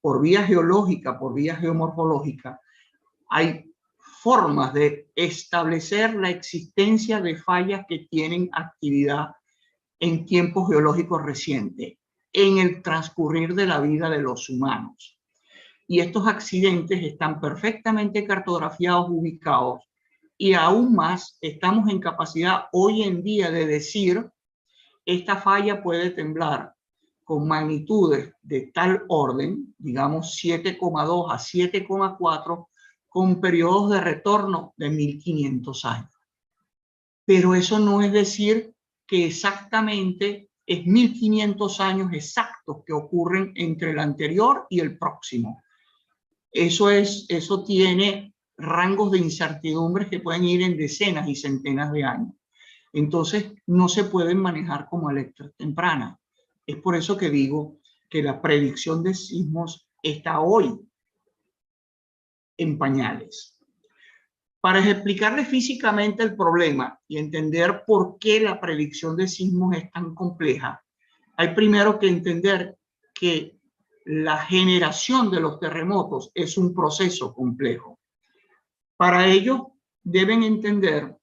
Por vía geológica, por vía geomorfológica, hay formas de establecer la existencia de fallas que tienen actividad en tiempos geológicos recientes, en el transcurrir de la vida de los humanos. Y estos accidentes están perfectamente cartografiados, ubicados, y aún más estamos en capacidad hoy en día de decir esta falla puede temblar con magnitudes de tal orden, digamos 7,2 a 7,4, con periodos de retorno de 1500 años. Pero eso no es decir que exactamente es 1500 años exactos que ocurren entre el anterior y el próximo. Eso tiene rangos de incertidumbres que pueden ir en decenas y centenas de años. Entonces, no se pueden manejar como alerta temprana. Es por eso que digo que la predicción de sismos está hoy en pañales. Para explicarles físicamente el problema y entender por qué la predicción de sismos es tan compleja, hay primero que entender que la generación de los terremotos es un proceso complejo. Para ello, deben entender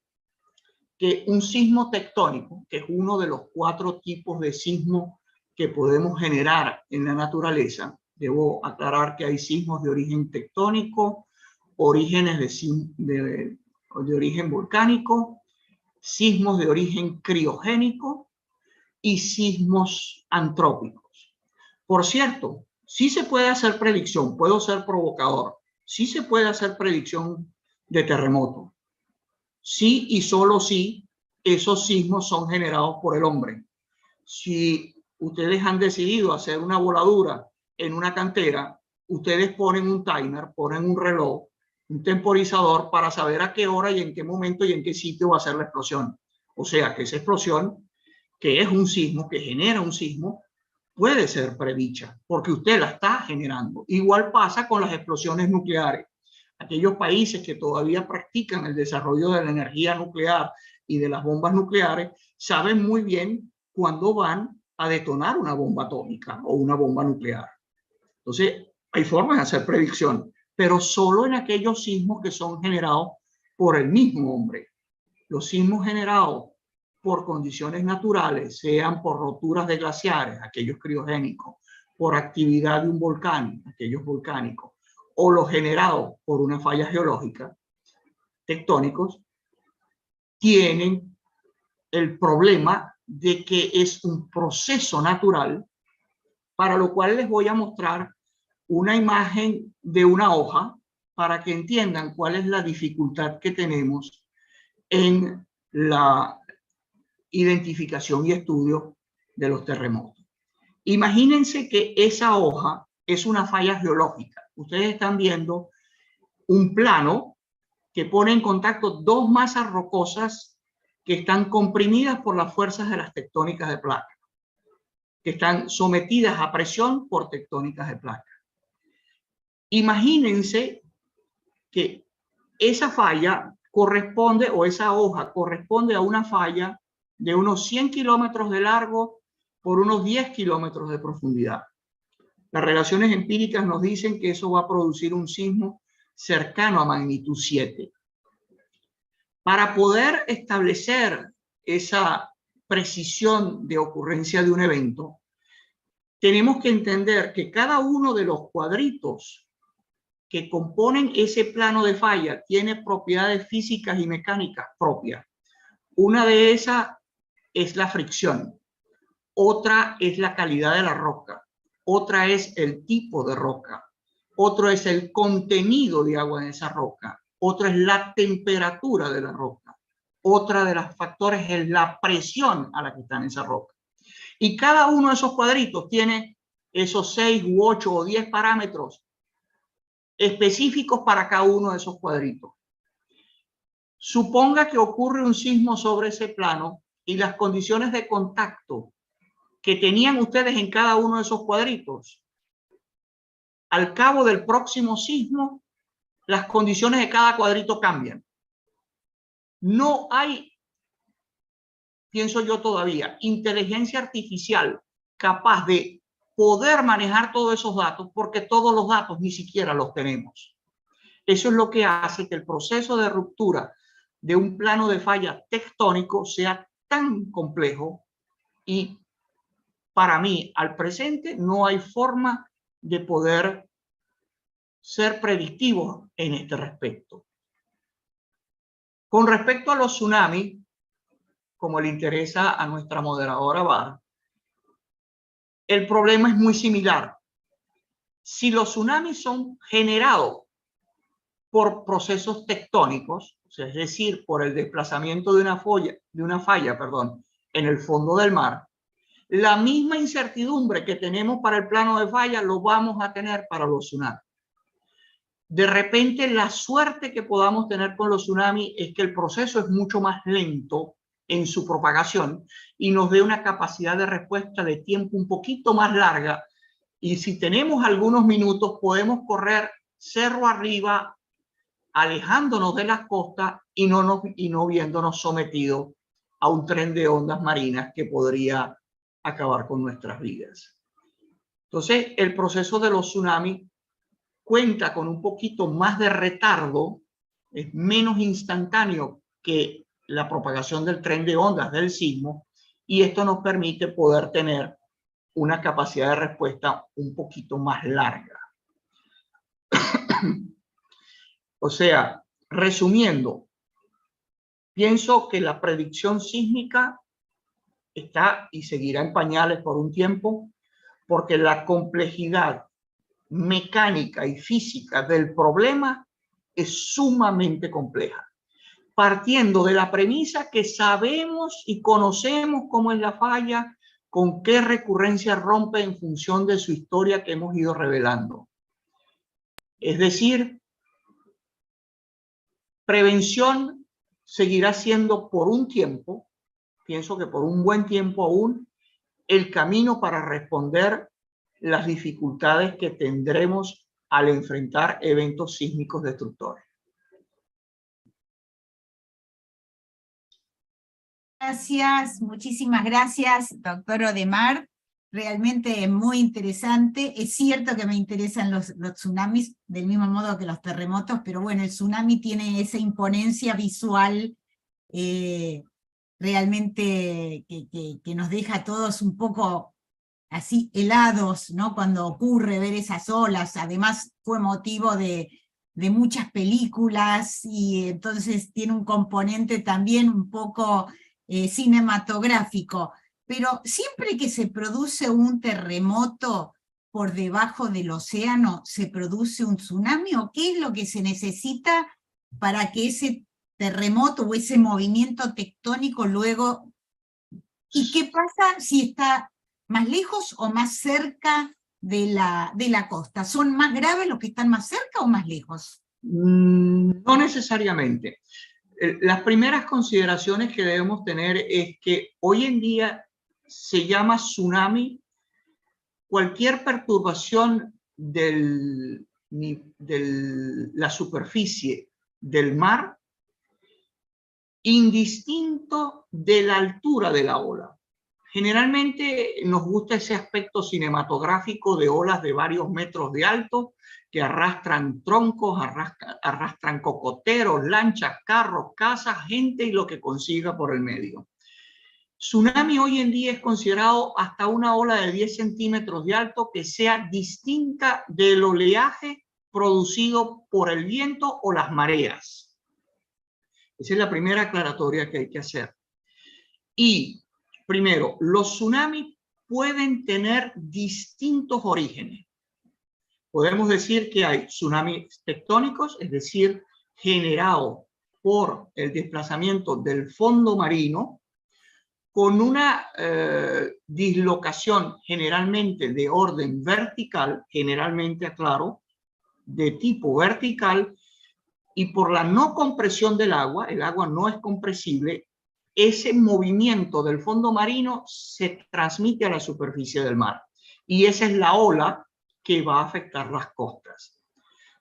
que un sismo tectónico, que es uno de los 4 tipos de sismos que podemos generar en la naturaleza, debo aclarar que hay sismos de origen tectónico, orígenes de origen volcánico, sismos de origen criogénico y sismos antrópicos. Por cierto, sí se puede hacer predicción, puedo ser provocador, sí se puede hacer predicción de terremoto. Sí y solo sí, esos sismos son generados por el hombre. Si ustedes han decidido hacer una voladura en una cantera, ustedes ponen un timer, ponen un reloj, un temporizador para saber a qué hora y en qué momento y en qué sitio va a ser la explosión. O sea que esa explosión, que es un sismo, que genera un sismo, puede ser predicha porque usted la está generando. Igual pasa con las explosiones nucleares. Aquellos países que todavía practican el desarrollo de la energía nuclear y de las bombas nucleares saben muy bien cuándo van a detonar una bomba atómica o una bomba nuclear. Entonces, hay formas de hacer predicción, pero solo en aquellos sismos que son generados por el mismo hombre. Los sismos generados por condiciones naturales, sean por roturas de glaciares, aquellos criogénicos, por actividad de un volcán, aquellos volcánicos, o los generados por una falla geológica, tectónicos, tienen el problema de que es un proceso natural, para lo cual les voy a mostrar una imagen de una hoja para que entiendan cuál es la dificultad que tenemos en la identificación y estudio de los terremotos. Imagínense que esa hoja es una falla geológica. Ustedes están viendo un plano que pone en contacto 2 masas rocosas que están comprimidas por las fuerzas de las tectónicas de placas, que están sometidas a presión por tectónicas de placas. Imagínense que esa falla corresponde, o esa hoja corresponde a una falla de unos 100 kilómetros de largo por unos 10 kilómetros de profundidad. Las relaciones empíricas nos dicen que eso va a producir un sismo cercano a magnitud 7. Para poder establecer esa precisión de ocurrencia de un evento, tenemos que entender que cada uno de los cuadritos que componen ese plano de falla tiene propiedades físicas y mecánicas propias. Una de esas es la fricción, otra es la calidad de la roca, otra es el tipo de roca, otro es el contenido de agua en esa roca, otra es la temperatura de la roca, otra de los factores es la presión a la que está en esa roca. Y cada uno de esos cuadritos tiene esos 6 u 8 o 10 parámetros específicos para cada uno de esos cuadritos. Suponga que ocurre un sismo sobre ese plano y las condiciones de contacto que tenían ustedes en cada uno de esos cuadritos, al cabo del próximo sismo, las condiciones de cada cuadrito cambian. No hay, pienso yo todavía, inteligencia artificial capaz de poder manejar todos esos datos, porque todos los datos ni siquiera los tenemos. Eso es lo que hace que el proceso de ruptura de un plano de falla tectónico sea tan complejo, y para mí, al presente, no hay forma de poder ser predictivos en este respecto. Con respecto a los tsunamis, como le interesa a nuestra moderadora Bar, el problema es muy similar. Si los tsunamis son generados por procesos tectónicos, o sea, es decir, por el desplazamiento de una falla, en el fondo del mar, la misma incertidumbre que tenemos para el plano de falla lo vamos a tener para los tsunamis. De repente, la suerte que podamos tener con los tsunamis es que el proceso es mucho más lento en su propagación y nos dé una capacidad de respuesta de tiempo un poquito más larga, y si tenemos algunos minutos podemos correr cerro arriba alejándonos de las costas y no viéndonos sometidos a un tren de ondas marinas que podría acabar con nuestras vidas. Entonces, el proceso de los tsunamis cuenta con un poquito más de retardo, es menos instantáneo que la propagación del tren de ondas del sismo, y esto nos permite poder tener una capacidad de respuesta un poquito más larga. O sea, resumiendo, pienso que la predicción sísmica está y seguirá en pañales por un tiempo, porque la complejidad mecánica y física del problema es sumamente compleja, partiendo de la premisa que sabemos y conocemos cómo es la falla, con qué recurrencia rompe en función de su historia que hemos ido revelando. Es decir, prevención seguirá siendo por un tiempo, pienso que por un buen tiempo aún, el camino para responder las dificultades que tendremos al enfrentar eventos sísmicos destructores. Gracias, muchísimas gracias, doctor Odemar. Realmente muy interesante. Es cierto que me interesan los tsunamis del mismo modo que los terremotos, pero bueno, el tsunami tiene esa imponencia visual realmente que nos deja a todos un poco así helados, ¿no? Cuando ocurre ver esas olas. Además fue motivo de muchas películas, y entonces tiene un componente también un poco cinematográfico. Pero siempre que se produce un terremoto por debajo del océano, ¿se produce un tsunami? ¿O qué es lo que se necesita para que ese terremoto o ese movimiento tectónico luego... ¿Y qué pasa si está más lejos o más cerca de la costa? ¿Son más graves los que están más cerca o más lejos? No necesariamente. Las primeras consideraciones que debemos tener es que hoy en día se llama tsunami cualquier perturbación de la superficie del mar, indistinto de la altura de la ola. Generalmente nos gusta ese aspecto cinematográfico de olas de varios metros de alto que arrastran troncos, arrastran cocoteros, lanchas, carros, casas, gente y lo que consiga por el medio. Tsunami hoy en día es considerado hasta una ola de 10 centímetros de alto que sea distinta del oleaje producido por el viento o las mareas. Esa es la primera aclaratoria que hay que hacer. Y primero, los tsunamis pueden tener distintos orígenes. Podemos decir que hay tsunamis tectónicos, es decir, generados por el desplazamiento del fondo marino, con una dislocación generalmente de orden vertical, generalmente, aclaro, de tipo vertical, y por la no compresión del agua, el agua no es compresible, ese movimiento del fondo marino se transmite a la superficie del mar. Y esa es la ola que va a afectar las costas.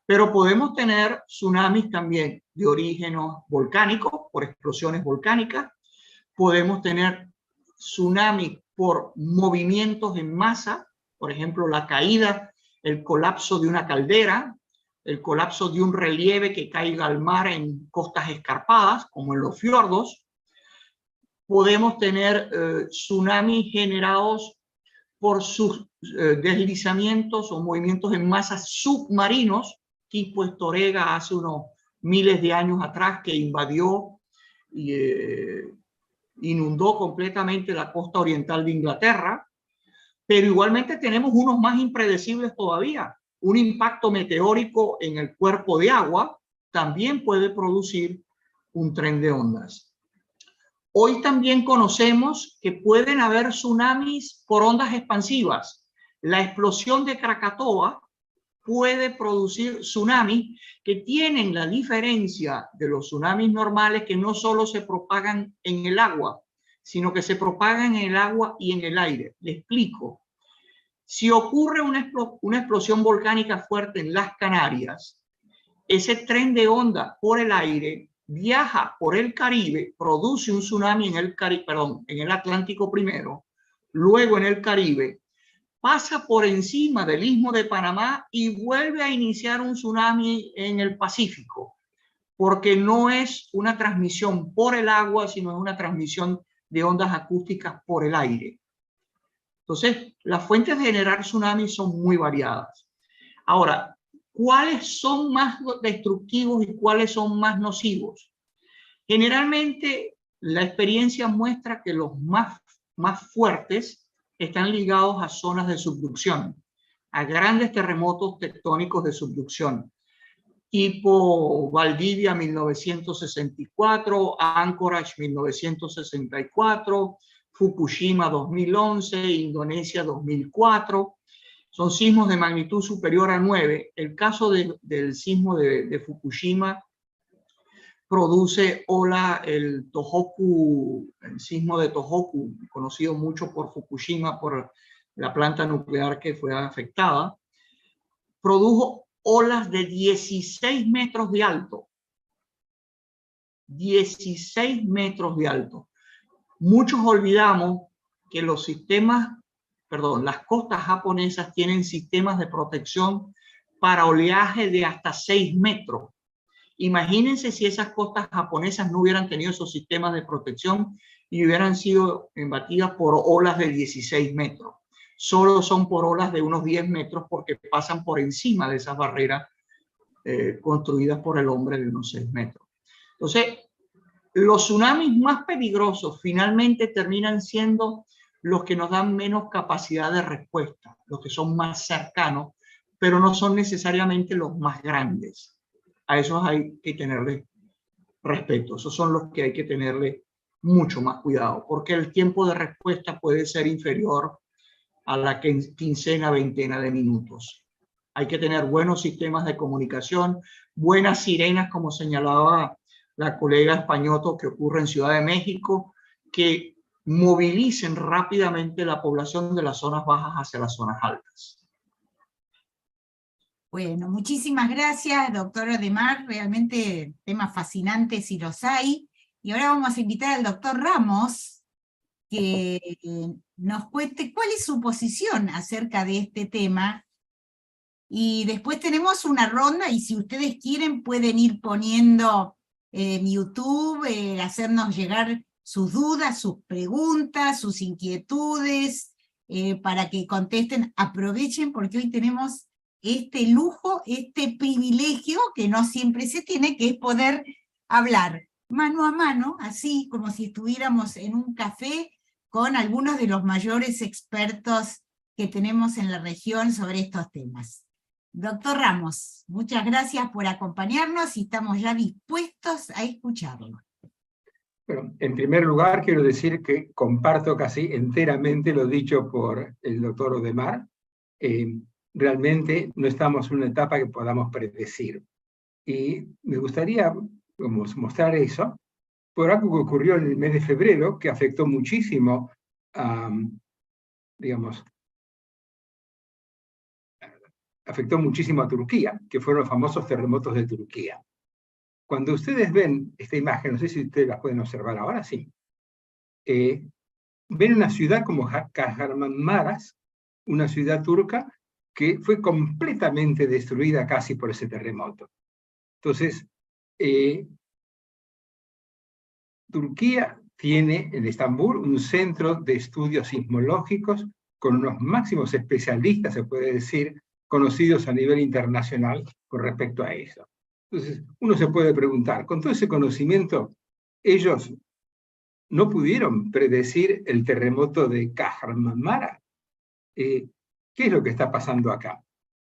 Pero podemos tener tsunamis también de origen volcánico, por explosiones volcánicas. Podemos tener tsunamis por movimientos en masa, por ejemplo, la caída, el colapso de una caldera, el colapso de un relieve que caiga al mar en costas escarpadas, como en los fiordos. Podemos tener tsunamis generados por sus deslizamientos o movimientos en masa submarinos, tipo Estorega hace unos miles de años atrás, que invadió y inundó completamente la costa oriental de Inglaterra. Pero igualmente tenemos unos más impredecibles todavía. Un impacto meteórico en el cuerpo de agua también puede producir un tren de ondas. Hoy también conocemos que pueden haber tsunamis por ondas expansivas. La explosión de Krakatoa puede producir tsunamis que tienen la diferencia de los tsunamis normales, que no solo se propagan en el agua, sino que se propagan en el agua y en el aire. Le explico. Si ocurre una explosión volcánica fuerte en las Canarias, ese tren de onda por el aire viaja por el Caribe, produce un tsunami en el Caribe, perdón, en el Atlántico primero, luego en el Caribe, pasa por encima del Istmo de Panamá y vuelve a iniciar un tsunami en el Pacífico, porque no es una transmisión por el agua, sino es una transmisión de ondas acústicas por el aire. Entonces, las fuentes de generar tsunamis son muy variadas. Ahora, ¿cuáles son más destructivos y cuáles son más nocivos? Generalmente, la experiencia muestra que los más fuertes están ligados a zonas de subducción, a grandes terremotos tectónicos de subducción, tipo Valdivia 1964, Anchorage 1964, Fukushima 2011, Indonesia 2004. Son sismos de magnitud superior a 9. El caso del sismo de Fukushima produce el Tohoku, el sismo de Tohoku, conocido mucho por Fukushima, por la planta nuclear que fue afectada. Produjo olas de 16 metros de alto. 16 metros de alto. Muchos olvidamos que las costas japonesas tienen sistemas de protección para oleaje de hasta 6 metros. Imagínense si esas costas japonesas no hubieran tenido esos sistemas de protección y hubieran sido embatidas por olas de 16 metros. Solo son por olas de unos 10 metros porque pasan por encima de esas barreras construidas por el hombre de unos 6 metros. Entonces, los tsunamis más peligrosos finalmente terminan siendo los que nos dan menos capacidad de respuesta, los que son más cercanos, pero no son necesariamente los más grandes. A esos hay que tenerle respeto, esos son los que hay que tenerle mucho más cuidado, porque el tiempo de respuesta puede ser inferior a la quincena, veintena de minutos. Hay que tener buenos sistemas de comunicación, buenas sirenas, como señalaba la colega Españoto, que ocurre en Ciudad de México, que movilicen rápidamente la población de las zonas bajas hacia las zonas altas. Bueno, muchísimas gracias, doctor Odemar, realmente temas fascinantes si los hay. Y ahora vamos a invitar al doctor Ramos, que nos cuente cuál es su posición acerca de este tema. Y después tenemos una ronda, y si ustedes quieren pueden ir poniendo en YouTube, hacernos llegar sus dudas, sus preguntas, sus inquietudes, para que contesten. Aprovechen porque hoy tenemos este lujo, este privilegio que no siempre se tiene, que es poder hablar mano a mano, así como si estuviéramos en un café con algunos de los mayores expertos que tenemos en la región sobre estos temas. Doctor Ramos, muchas gracias por acompañarnos y estamos ya dispuestos a escucharlo. Bueno, en primer lugar quiero decir que comparto casi enteramente lo dicho por el doctor Odemar. Realmente no estamos en una etapa que podamos predecir. Y me gustaría mostrar eso por algo que ocurrió en el mes de febrero, que afectó muchísimo, afectó muchísimo a Turquía, que fueron los famosos terremotos de Turquía. Cuando ustedes ven esta imagen, no sé si ustedes la pueden observar ahora, sí. Ven una ciudad como Kahramanmaraş, una ciudad turca que fue completamente destruida casi por ese terremoto. Entonces, Turquía tiene en Estambul un centro de estudios sismológicos con unos máximos especialistas, se puede decir, conocidos a nivel internacional con respecto a eso. Entonces, uno se puede preguntar, con todo ese conocimiento, ellos no pudieron predecir el terremoto de Kahramanmaraş. ¿Qué es lo que está pasando acá?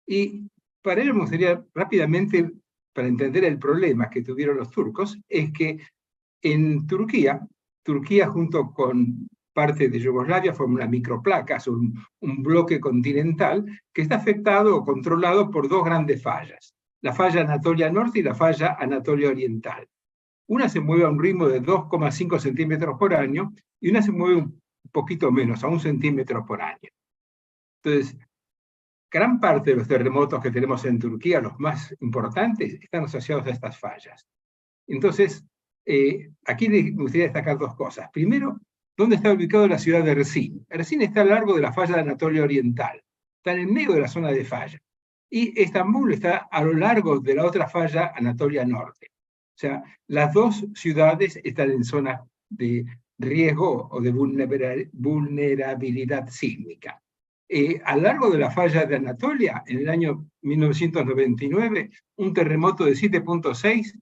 Y para ello me gustaría rápidamente, para entender el problema que tuvieron los turcos, es que en Turquía junto con parte de Yugoslavia forma una microplaca, es un bloque continental que está afectado o controlado por dos grandes fallas, la falla Anatolia Norte y la falla Anatolia Oriental. Una se mueve a un ritmo de 2,5 centímetros por año y una se mueve un poquito menos, a 1 centímetro por año. Entonces, gran parte de los terremotos que tenemos en Turquía, los más importantes, están asociados a estas fallas. Entonces, aquí me gustaría destacar dos cosas. Primero, ¿dónde está ubicada la ciudad de Ersin? Ersin está a lo largo de la falla de Anatolia Oriental, está en el medio de la zona de falla. Y Estambul está a lo largo de la otra falla, Anatolia Norte. O sea, las dos ciudades están en zonas de riesgo o de vulnerabilidad sísmica. A lo largo de la falla de Anatolia, en el año 1999, un terremoto de 7.6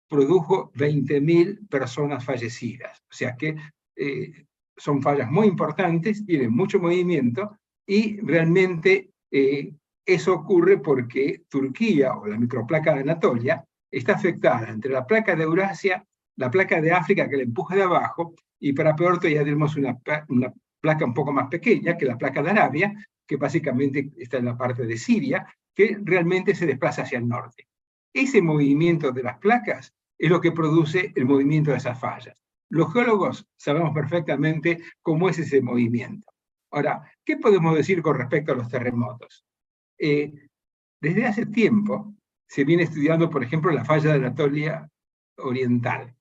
produjo 20.000 personas fallecidas. O sea que son fallas muy importantes, tienen mucho movimiento, y realmente eso ocurre porque Turquía, o la microplaca de Anatolia, está afectada entre la placa de Eurasia, la placa de África que la empuja de abajo, y para peor todavía tenemos una placa un poco más pequeña, que la placa de Arabia, que básicamente está en la parte de Siria, que realmente se desplaza hacia el norte. Ese movimiento de las placas es lo que produce el movimiento de esas fallas. Los geólogos sabemos perfectamente cómo es ese movimiento. Ahora, ¿qué podemos decir con respecto a los terremotos? Desde hace tiempo se viene estudiando, por ejemplo, la falla de Anatolia Oriental.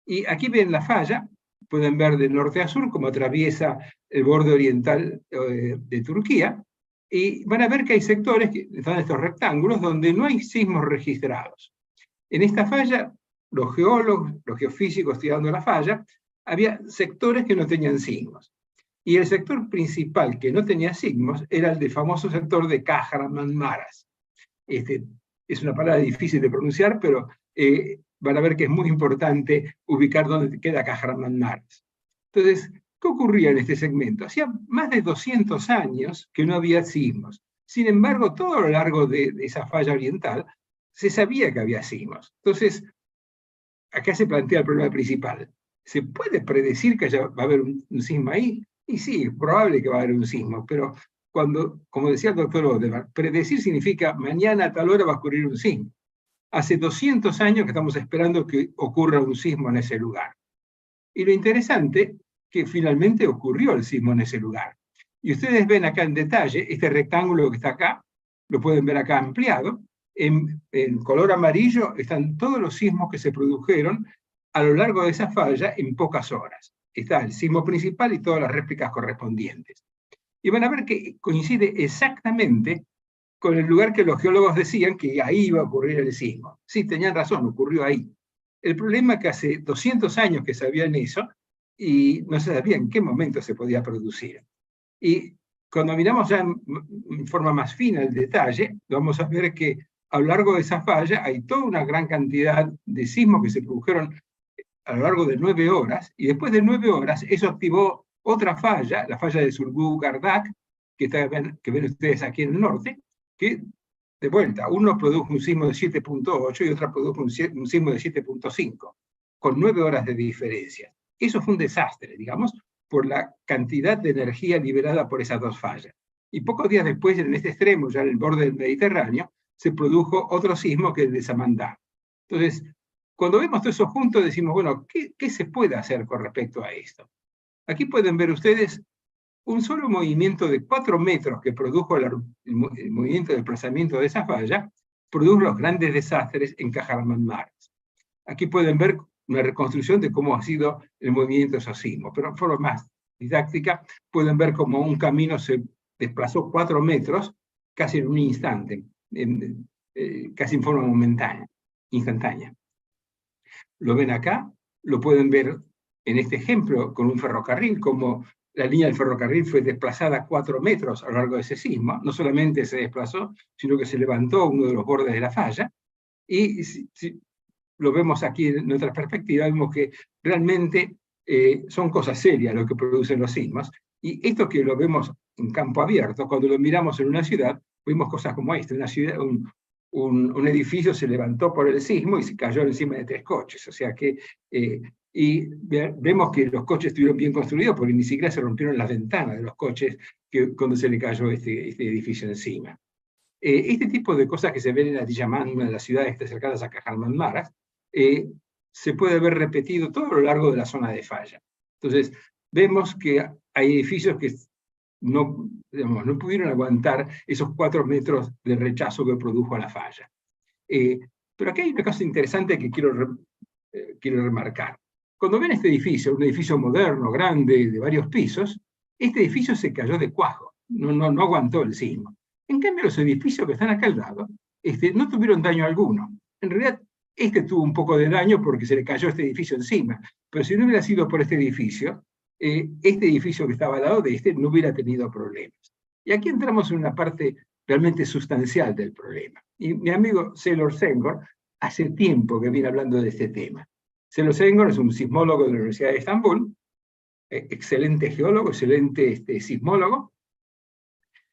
Y aquí ven la falla, pueden ver de norte a sur cómo atraviesa el borde oriental de Turquía, y van a ver que hay sectores, que están estos rectángulos, donde no hay sismos registrados. En esta falla, los geólogos, los geofísicos estudiando la falla, había sectores que no tenían sismos. Y el sector principal que no tenía sismos era el del famoso sector de Kahramanmaraş. Es una palabra difícil de pronunciar, pero van a ver que es muy importante ubicar dónde queda Kahramanmaraş. Entonces, ¿qué ocurría en este segmento? Hacía más de 200 años que no había sismos. Sin embargo, todo a lo largo de esa falla oriental se sabía que había sismos. Entonces, acá se plantea el problema principal. ¿Se puede predecir que va a haber un sismo ahí? Y sí, es probable que va a haber un sismo, pero cuando, como decía el doctor Odevar, predecir significa mañana a tal hora va a ocurrir un sismo. Hace 200 años que estamos esperando que ocurra un sismo en ese lugar. Y lo interesante, que finalmente ocurrió el sismo en ese lugar. Y ustedes ven acá en detalle, este rectángulo que está acá, lo pueden ver acá ampliado, en color amarillo están todos los sismos que se produjeron a lo largo de esa falla en pocas horas. Está el sismo principal y todas las réplicas correspondientes. Y van a ver que coincide exactamente con el lugar que los geólogos decían que ahí iba a ocurrir el sismo. Sí, tenían razón, ocurrió ahí. El problema es que hace 200 años que sabían eso y no se sabía en qué momento se podía producir. Y cuando miramos ya en forma más fina el detalle, vamos a ver que a lo largo de esa falla hay toda una gran cantidad de sismos que se produjeron a lo largo de 9 horas, y después de 9 horas eso activó otra falla, la falla de Surgu-Gardak, que ven ustedes aquí en el norte, que, de vuelta, uno produjo un sismo de 7.8 y otra produjo un sismo de 7.5, con 9 horas de diferencia. Eso fue un desastre, digamos, por la cantidad de energía liberada por esas dos fallas. Y pocos días después, en este extremo, ya en el borde del Mediterráneo, se produjo otro sismo que es el de Samandá. Entonces, cuando vemos todo eso juntos, decimos, bueno, ¿qué se puede hacer con respecto a esto? Aquí pueden ver ustedes un solo movimiento de 4 metros que produjo el movimiento de desplazamiento de esa falla, produjo los grandes desastres en Kahramanmaraş. Aquí pueden ver una reconstrucción de cómo ha sido el movimiento de esos sismos, pero en forma más didáctica pueden ver cómo un camino se desplazó 4 metros casi en un instante, casi en forma momentánea, instantánea. Lo ven acá, lo pueden ver en este ejemplo con un ferrocarril, como la línea del ferrocarril fue desplazada 4 metros a lo largo de ese sismo. No solamente se desplazó, sino que se levantó uno de los bordes de la falla. Y si lo vemos aquí en otra perspectiva, vemos que realmente son cosas serias lo que producen los sismos. Y esto que lo vemos en campo abierto, cuando lo miramos en una ciudad, vemos cosas como esta. Una ciudad, un edificio se levantó por el sismo y se cayó encima de 3 coches. O sea que, y vemos que los coches estuvieron bien construidos porque ni siquiera se rompieron las ventanas de los coches cuando se le cayó este edificio encima. Este tipo de cosas que se ven en Adiyaman, una de las ciudades cercanas a Kahramanmaraş, se puede ver repetido todo a lo largo de la zona de falla. Entonces, vemos que hay edificios que no pudieron aguantar esos 4 metros de rechazo que produjo la falla. Pero aquí hay una cosa interesante que quiero remarcar. Cuando ven este edificio, un edificio moderno, grande, de varios pisos, este edificio se cayó de cuajo, no aguantó el sismo. En cambio, los edificios que están acá al lado no tuvieron daño alguno. En realidad, tuvo un poco de daño porque se le cayó este edificio encima, pero si no hubiera sido por este edificio que estaba al lado de no hubiera tenido problemas. Y aquí entramos en una parte realmente sustancial del problema. Y mi amigo Sailor Senghor hace tiempo que viene hablando de este tema. Sailor Senghor es un sismólogo de la Universidad de Estambul, excelente geólogo, excelente sismólogo,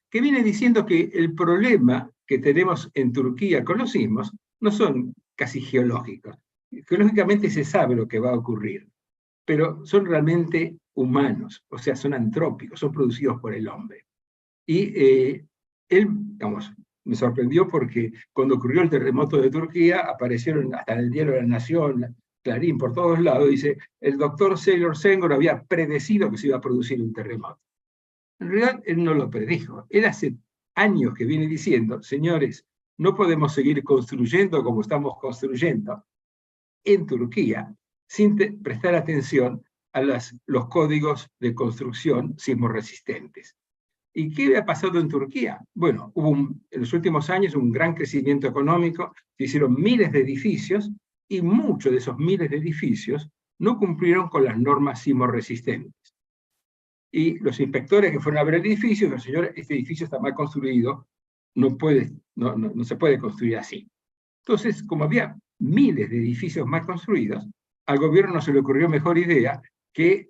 que viene diciendo que el problema que tenemos en Turquía con los sismos no son casi geológicos. Geológicamente se sabe lo que va a ocurrir, pero son realmente humanos, o sea, son antrópicos, son producidos por el hombre. Y él, me sorprendió porque cuando ocurrió el terremoto de Turquía, aparecieron hasta en el diario de La Nación, Clarín, por todos lados, dice, el doctor Sailor Senghor había predecido que se iba a producir un terremoto. En realidad, él no lo predijo. Él hace años que viene diciendo, señores, no podemos seguir construyendo como estamos construyendo en Turquía, sin prestar atención a los códigos de construcción sismorresistentes. ¿Y qué ha pasado en Turquía? Bueno, hubo en los últimos años un gran crecimiento económico, se hicieron miles de edificios, y muchos de esos miles de edificios no cumplieron con las normas sismorresistentes. Y los inspectores que fueron a ver el edificio dijeron, señor, este edificio está mal construido, no se puede construir así. Entonces, como había miles de edificios mal construidos, al gobierno no se le ocurrió mejor idea que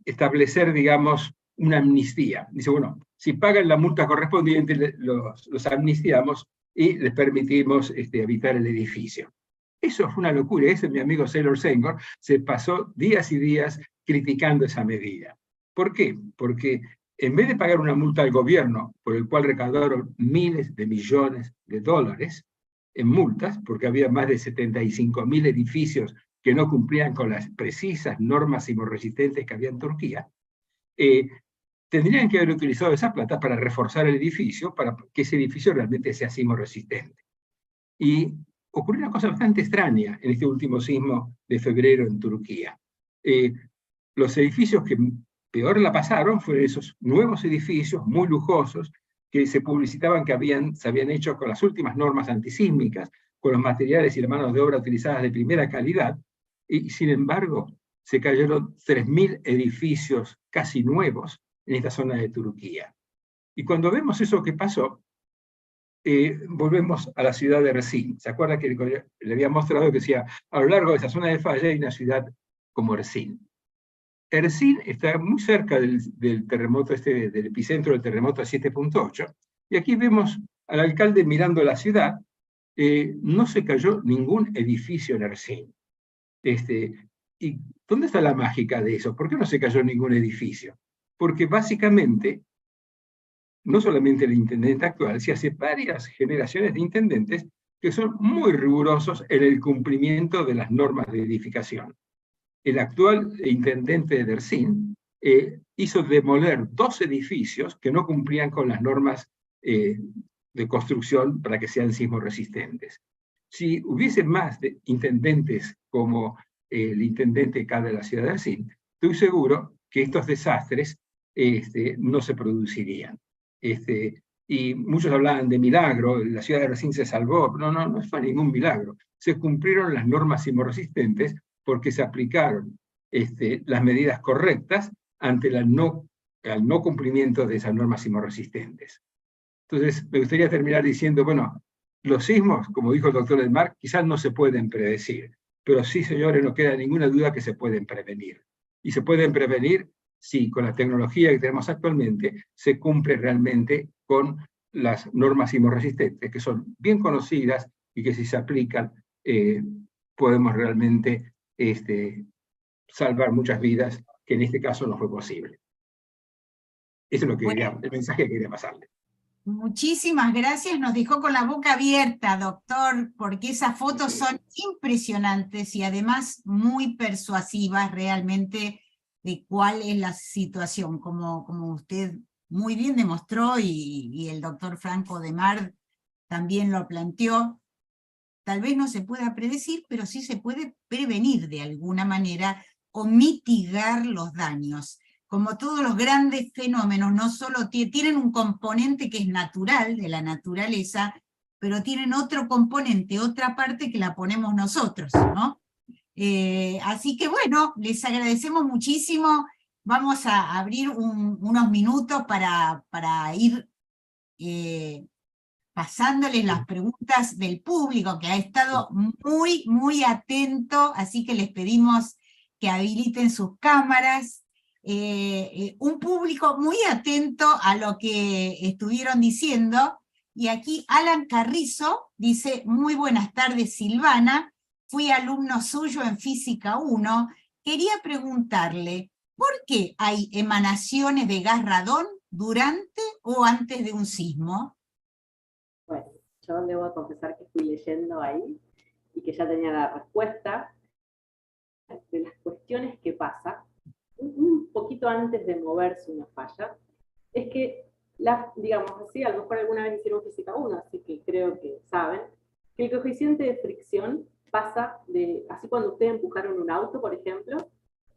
establecer, digamos, una amnistía. Dice, bueno, si pagan la multa correspondiente, los amnistiamos y les permitimos habitar el edificio. Eso fue una locura. Mi amigo Sailor Senghor se pasó días y días criticando esa medida. ¿Por qué? Porque en vez de pagar una multa al gobierno, por el cual recaudaron miles de millones de dólares en multas, porque había más de 75.000 edificios que no cumplían con las precisas normas sismorresistentes que había en Turquía, tendrían que haber utilizado esa plata para reforzar el edificio, para que ese edificio realmente sea sismorresistente. Y ocurrió una cosa bastante extraña en este último sismo de febrero en Turquía. Los edificios que peor la pasaron fueron esos nuevos edificios muy lujosos que se publicitaban que se habían hecho con las últimas normas antisísmicas, con los materiales y las manos de obra utilizadas de primera calidad, y sin embargo se cayeron 3.000 edificios casi nuevos en esta zona de Turquía. Y cuando vemos eso que pasó, volvemos a la ciudad de Ersin. ¿Se acuerda que le había mostrado que decía, a lo largo de esa zona de falla hay una ciudad como Ersin? Ersin está muy cerca del terremoto, del epicentro del terremoto 7.8, y aquí vemos al alcalde mirando la ciudad. No se cayó ningún edificio en Ersin. ¿Y dónde está la mágica de eso? ¿Por qué no se cayó ningún edificio? Porque básicamente, no solamente el intendente actual, se hace varias generaciones de intendentes que son muy rigurosos en el cumplimiento de las normas de edificación. El actual intendente de Ersin hizo demoler 2 edificios que no cumplían con las normas de construcción para que sean sismorresistentes. Si hubiese más intendentes como el intendente acá de la ciudad de Ersin, estoy seguro que estos desastres no se producirían. Y muchos hablaban de milagro, la ciudad de Ersin se salvó. No fue ningún milagro. Se cumplieron las normas sismorresistentes porque se aplicaron las medidas correctas ante el no cumplimiento de esas normas sismorresistentes. Entonces, me gustaría terminar diciendo, bueno, los sismos, como dijo el doctor Edmar, quizás no se pueden predecir, pero sí, señores, no queda ninguna duda que se pueden prevenir. Y se pueden prevenir si con la tecnología que tenemos actualmente se cumple realmente con las normas sismorresistentes, que son bien conocidas y que si se aplican podemos realmente salvar muchas vidas, que en este caso no fue posible. Eso es lo que el mensaje que quería pasarle. Muchísimas gracias, nos dejó con la boca abierta, doctor, porque esas fotos son impresionantes y además muy persuasivas, realmente de cuál es la situación, como usted muy bien demostró, y el doctor Franco de Mar también lo planteó. Tal vez no se pueda predecir, pero sí se puede prevenir de alguna manera o mitigar los daños. Como todos los grandes fenómenos, no solo tienen un componente que es natural, de la naturaleza, pero tienen otro componente, otra parte que la ponemos nosotros, ¿no? Así que bueno, les agradecemos muchísimo. Vamos a abrir unos minutos para ir pasándoles las preguntas del público, que ha estado muy, muy atento, así que les pedimos que habiliten sus cámaras. Un público muy atento a lo que estuvieron diciendo, y aquí Alan Carrizo dice: muy buenas tardes, Silvana, fui alumno suyo en Física 1, quería preguntarle, ¿por qué hay emanaciones de gas radón durante o antes de un sismo? Bueno, yo debo confesar que fui leyendo ahí y que ya tenía la respuesta de las cuestiones que pasa un poquito antes de moverse una falla. Es que, digamos así, a lo mejor alguna vez hicieron Física 1, así que creo que saben, que el coeficiente de fricción pasa de, así cuando ustedes empujaron un auto, por ejemplo,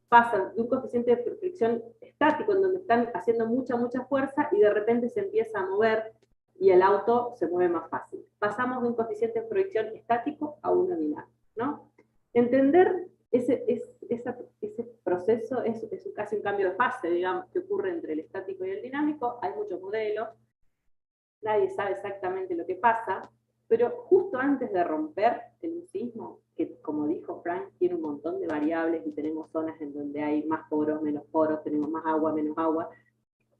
pasa de un coeficiente de fricción estático, en donde están haciendo mucha fuerza, y de repente se empieza a mover, y el auto se mueve más fácil. Pasamos de un coeficiente de fricción estático a uno dinámico, ¿no? Entender ese proceso es casi un cambio de fase, digamos, que ocurre entre el estático y el dinámico. Hay muchos modelos, nadie sabe exactamente lo que pasa, pero justo antes de romper el sismo, que como dijo Frank, tiene un montón de variables y tenemos zonas en donde hay más poros, menos poros, tenemos más agua, menos agua,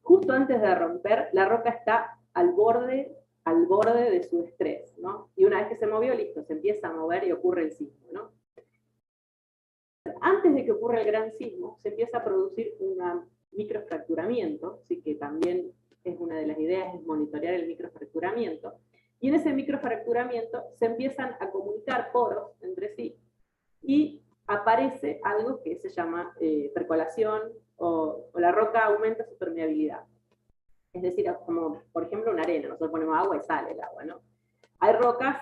justo antes de romper, la roca está al borde de su estrés, ¿no? Y una vez que se movió, listo, se empieza a mover y ocurre el sismo, ¿no? Antes de que ocurra el gran sismo, se empieza a producir un microfracturamiento, así que también es una de las ideas, es monitorear el microfracturamiento, y en ese microfracturamiento se empiezan a comunicar poros entre sí, y aparece algo que se llama percolación, o la roca aumenta su permeabilidad. Es decir, como por ejemplo una arena, nosotros ponemos agua y sale el agua, ¿no? Hay rocas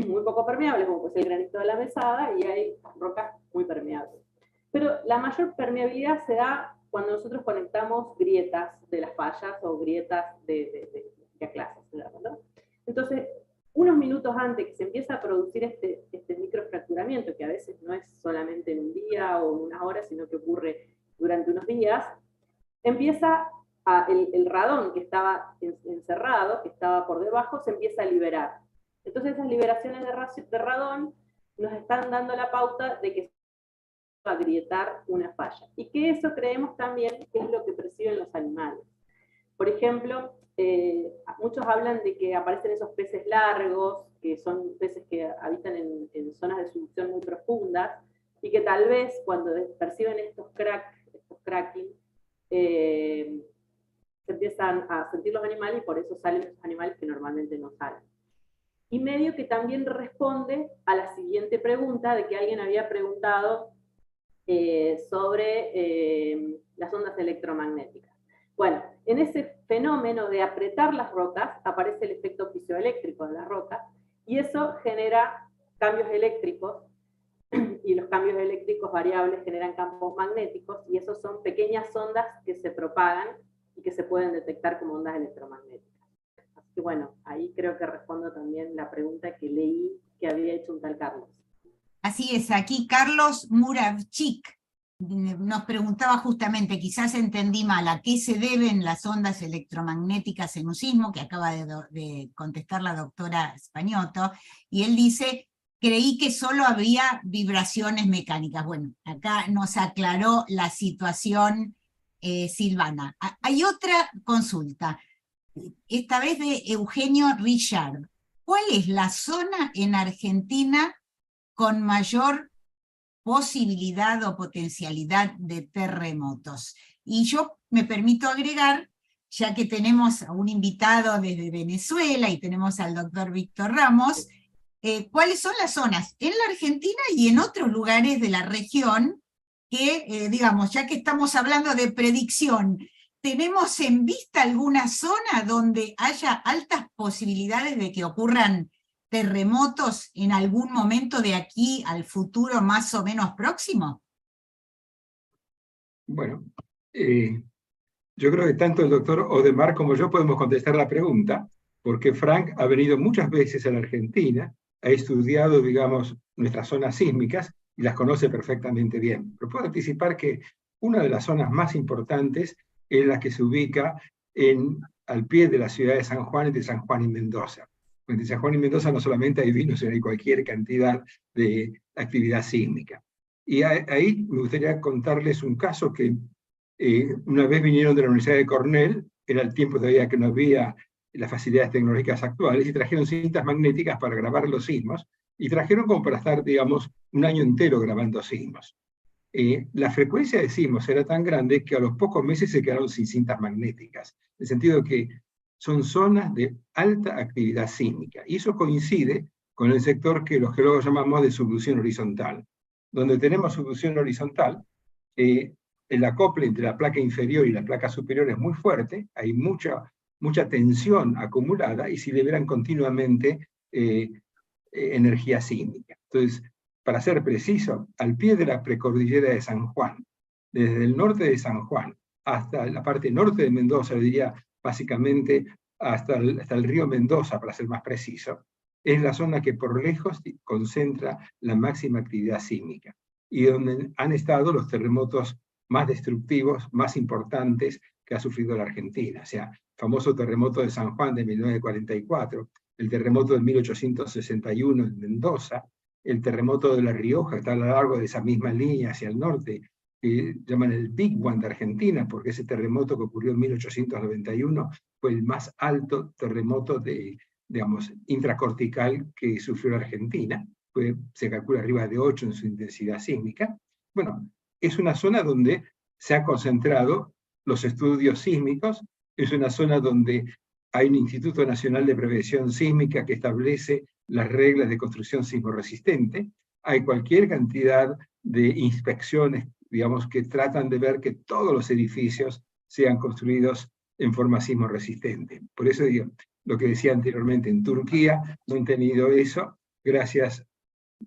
muy poco permeables, como puede ser el granito de la Mesada, y hay rocas muy permeables. Pero la mayor permeabilidad se da cuando nosotros conectamos grietas de las fallas o grietas de clases, ¿no? Entonces, unos minutos antes que se empieza a producir este microfracturamiento, que a veces no es solamente en un día o en unas horas, sino que ocurre durante unos días, empieza el radón que estaba encerrado, que estaba por debajo, se empieza a liberar. Entonces esas liberaciones de radón nos están dando la pauta de que se va a agrietar una falla. Y que eso creemos también que es lo que perciben los animales. Por ejemplo, muchos hablan de que aparecen esos peces largos, que son peces que habitan en zonas de subducción muy profundas, y que tal vez cuando perciben estos cracking, se empiezan a sentir los animales, y por eso salen esos animales que normalmente no salen. Y medio que también responde a la siguiente pregunta, de que alguien había preguntado sobre las ondas electromagnéticas. Bueno, en ese fenómeno de apretar las rocas, aparece el efecto piezoeléctrico de las rocas, y eso genera cambios eléctricos, y los cambios eléctricos variables generan campos magnéticos, y esos son pequeñas ondas que se propagan y que se pueden detectar como ondas electromagnéticas. Así que bueno, ahí creo que respondo también la pregunta que leí que había hecho un tal Carlos. Así es, aquí Carlos Muravchik nos preguntaba justamente, quizás entendí mal, a qué se deben las ondas electromagnéticas en un sismo, que acaba de contestar la doctora Spagnotto, y él dice: creí que solo había vibraciones mecánicas. Bueno, acá nos aclaró la situación Silvana. Hay otra consulta, esta vez de Eugenio Richard. ¿Cuál es la zona en Argentina con mayor posibilidad o potencialidad de terremotos? Y yo me permito agregar, ya que tenemos a un invitado desde Venezuela y tenemos al doctor Víctor Ramos, ¿cuáles son las zonas en la Argentina y en otros lugares de la región que, digamos, ya que estamos hablando de predicción, ¿tenemos en vista alguna zona donde haya altas posibilidades de que ocurran terremotos en algún momento de aquí al futuro más o menos próximo? Bueno, yo creo que tanto el doctor Odemar como yo podemos contestar la pregunta, porque Frank ha venido muchas veces a la Argentina, ha estudiado, digamos, nuestras zonas sísmicas y las conoce perfectamente bien. Pero puedo anticipar que una de las zonas más importantes es la que se ubica al pie de la ciudad de San Juan, entre San Juan y Mendoza. Entre San Juan y Mendoza no solamente hay vinos, sino hay cualquier cantidad de actividad sísmica. Y ahí me gustaría contarles un caso que una vez vinieron de la Universidad de Cornell, era el tiempo todavía que no había las facilidades tecnológicas actuales, y trajeron cintas magnéticas para grabar los sismos, y trajeron como para estar, digamos, un año entero grabando sismos. La frecuencia de sismos era tan grande que a los pocos meses se quedaron sin cintas magnéticas, en el sentido que son zonas de alta actividad sísmica, y eso coincide con el sector que los geólogos llamamos de subducción horizontal. Donde tenemos subducción horizontal, el acople entre la placa inferior y la placa superior es muy fuerte, hay mucha tensión acumulada y se liberan continuamente energía sísmica. Entonces, para ser preciso, al pie de la precordillera de San Juan, desde el norte de San Juan hasta la parte norte de Mendoza, diría básicamente hasta el río Mendoza, para ser más preciso, es la zona que por lejos concentra la máxima actividad sísmica y donde han estado los terremotos más destructivos, más importantes que ha sufrido la Argentina. O sea, el famoso terremoto de San Juan de 1944, el terremoto de 1861 en Mendoza, el terremoto de La Rioja, que está a lo largo de esa misma línea hacia el norte, que llaman el Big One de Argentina, porque ese terremoto que ocurrió en 1891 fue el más alto terremoto digamos, intracortical que sufrió la Argentina, se calcula arriba de 8 en su intensidad sísmica. Bueno, es una zona donde se han concentrado los estudios sísmicos, es una zona donde hay un Instituto Nacional de Prevención Sísmica que establece las reglas de construcción sismoresistente, hay cualquier cantidad de inspecciones, digamos, que tratan de ver que todos los edificios sean construidos en forma sismoresistente. Por eso digo, lo que decía anteriormente, en Turquía no han tenido eso, gracias,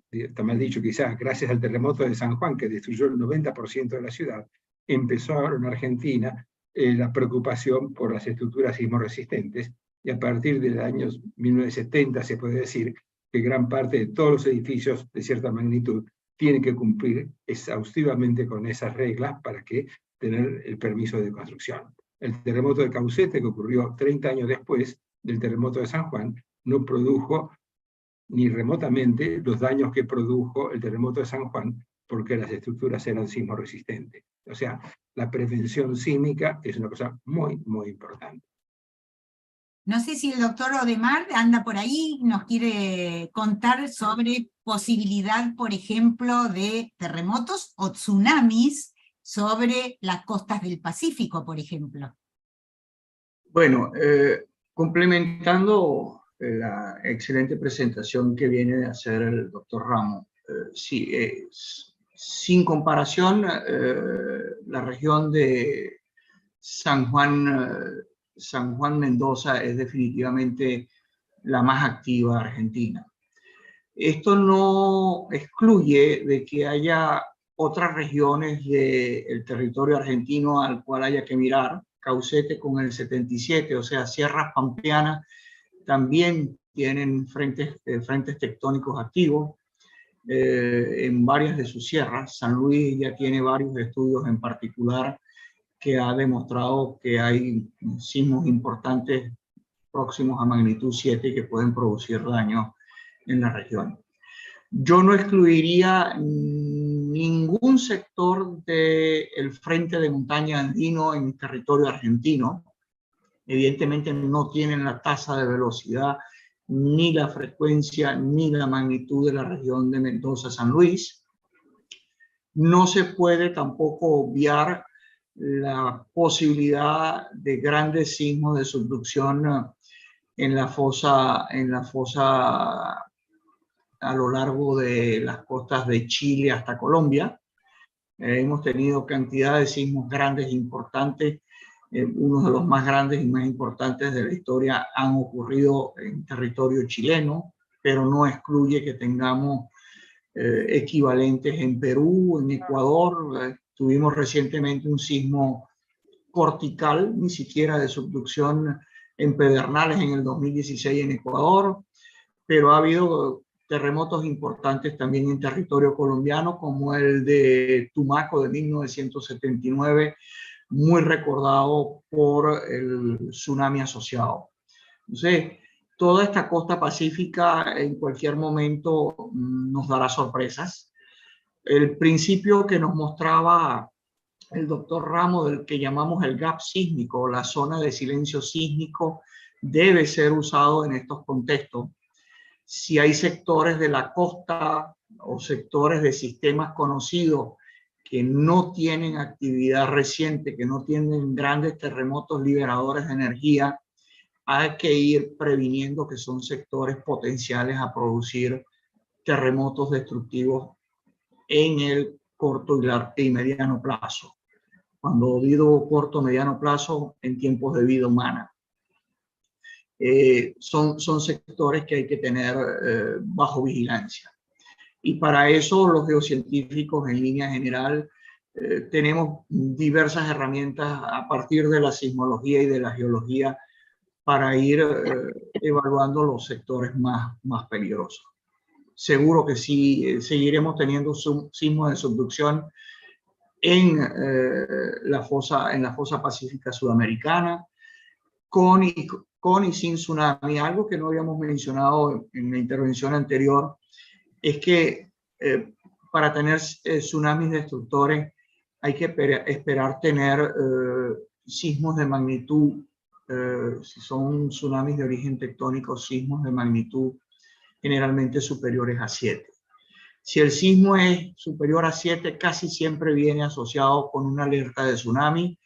está mal dicho quizás, gracias al terremoto de San Juan, que destruyó el 90% de la ciudad, empezó en Argentina la preocupación por las estructuras sismoresistentes, y a partir del año 1970 se puede decir que gran parte de todos los edificios de cierta magnitud tienen que cumplir exhaustivamente con esas reglas para que tener el permiso de construcción. El terremoto de Caucete, que ocurrió 30 años después del terremoto de San Juan, no produjo ni remotamente los daños que produjo el terremoto de San Juan, porque las estructuras eran sismoresistentes. O sea, la prevención sísmica es una cosa muy, muy importante. No sé si el doctor Odemar anda por ahí, nos quiere contar sobre posibilidad, por ejemplo, de terremotos o tsunamis sobre las costas del Pacífico, por ejemplo. Bueno, complementando la excelente presentación que viene de hacer el doctor Ramos, sí, sin comparación, la región de San Juan Mendoza es definitivamente la más activa de Argentina. Esto no excluye de que haya otras regiones del territorio argentino al cual haya que mirar. Caucete con el 77, o sea, sierras pampeanas también tienen frentes tectónicos activos en varias de sus sierras. San Luis ya tiene varios estudios en particular que ha demostrado que hay sismos importantes próximos a magnitud 7 que pueden producir daños en la región. Yo no excluiría ningún sector del frente de montaña andino en territorio argentino. Evidentemente no tienen la tasa de velocidad, ni la frecuencia, ni la magnitud de la región de Mendoza-San Luis. No se puede tampoco obviar la posibilidad de grandes sismos de subducción en la fosa a lo largo de las costas de Chile hasta Colombia. Hemos tenido cantidad de sismos grandes e importantes. Uno de los más grandes y más importantes de la historia han ocurrido en territorio chileno, pero no excluye que tengamos equivalentes en Perú, en Ecuador. Tuvimos recientemente un sismo cortical, ni siquiera de subducción, en Pedernales en el 2016 en Ecuador, pero ha habido terremotos importantes también en territorio colombiano, como el de Tumaco de 1979, muy recordado por el tsunami asociado. Entonces, toda esta costa pacífica en cualquier momento nos dará sorpresas. El principio que nos mostraba el doctor Ramos, del que llamamos el gap sísmico, la zona de silencio sísmico, debe ser usado en estos contextos. Si hay sectores de la costa o sectores de sistemas conocidos que no tienen actividad reciente, que no tienen grandes terremotos liberadores de energía, hay que ir previniendo que son sectores potenciales a producir terremotos destructivos en el corto y mediano plazo. Cuando digo corto, mediano plazo, en tiempos de vida humana. Son sectores que hay que tener bajo vigilancia. Y para eso los geocientíficos en línea general tenemos diversas herramientas a partir de la sismología y de la geología para ir evaluando los sectores más peligrosos. Seguro que sí, seguiremos teniendo sismos de subducción en la fosa pacífica sudamericana, con y sin tsunami. Algo que no habíamos mencionado en la intervención anterior es que para tener tsunamis destructores hay que esperar tener sismos de magnitud, si son tsunamis de origen tectónico, sismos de magnitud generalmente superiores a 7. Si el sismo es superior a 7, casi siempre viene asociado con una alerta de tsunami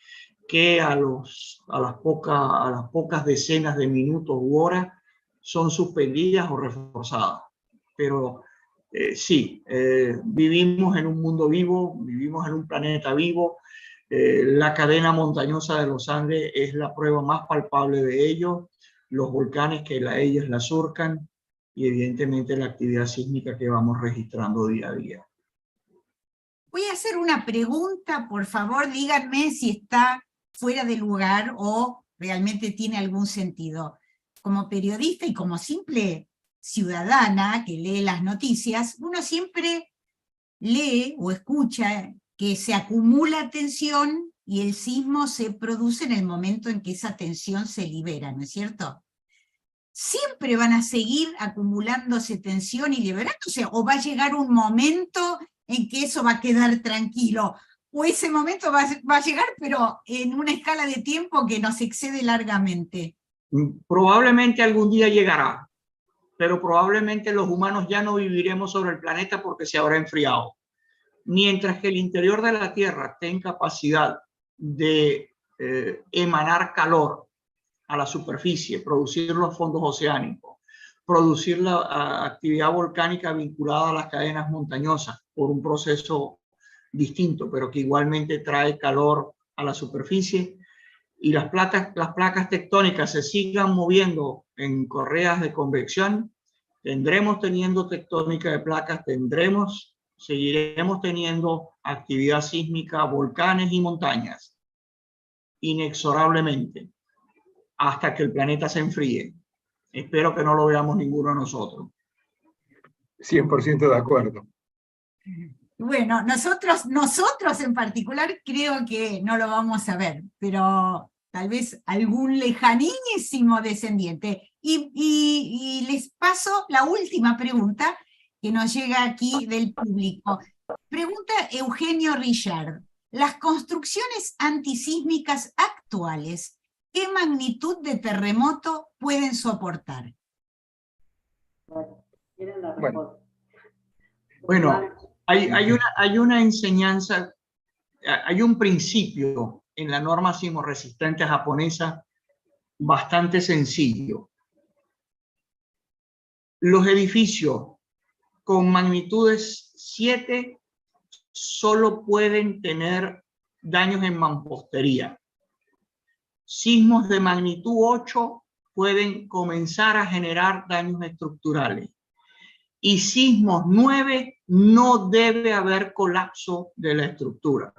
que a las pocas decenas de minutos u horas son suspendidas o reforzadas. Pero sí, vivimos en un mundo vivo, vivimos en un planeta vivo. La cadena montañosa de los Andes es la prueba más palpable de ello. Los volcanes que ellas la surcan y evidentemente la actividad sísmica que vamos registrando día a día. Voy a hacer una pregunta, por favor, díganme si está fuera de lugar o realmente tiene algún sentido. Como periodista y como simple ciudadana que lee las noticias, uno siempre lee o escucha que se acumula tensión y el sismo se produce en el momento en que esa tensión se libera, ¿no es cierto? ¿Siempre van a seguir acumulándose tensión y liberándose? ¿O va a llegar un momento en que eso va a quedar tranquilo? ¿O ese momento va a llegar, pero en una escala de tiempo que nos excede largamente? Probablemente algún día llegará, pero probablemente los humanos ya no viviremos sobre el planeta porque se habrá enfriado. Mientras que el interior de la Tierra tenga capacidad de emanar calor a la superficie, producir los fondos oceánicos, producir la actividad volcánica vinculada a las cadenas montañosas por un proceso distinto, pero que igualmente trae calor a la superficie, y las placas tectónicas se sigan moviendo en correas de convección, tendremos teniendo tectónica de placas, seguiremos teniendo actividad sísmica, volcanes y montañas, inexorablemente, hasta que el planeta se enfríe. Espero que no lo veamos ninguno de nosotros. 100% de acuerdo. Bueno, nosotros en particular creo que no lo vamos a ver, pero tal vez algún lejanísimo descendiente. Y les paso la última pregunta que nos llega aquí del público. Pregunta Eugenio Richard. Las construcciones antisísmicas actuales, ¿qué magnitud de terremoto pueden soportar? Bueno, hay una enseñanza, hay un principio en la norma sismorresistente japonesa bastante sencillo. Los edificios con magnitudes 7 solo pueden tener daños en mampostería. Sismos de magnitud 8 pueden comenzar a generar daños estructurales. Y sismos 9 no debe haber colapso de la estructura.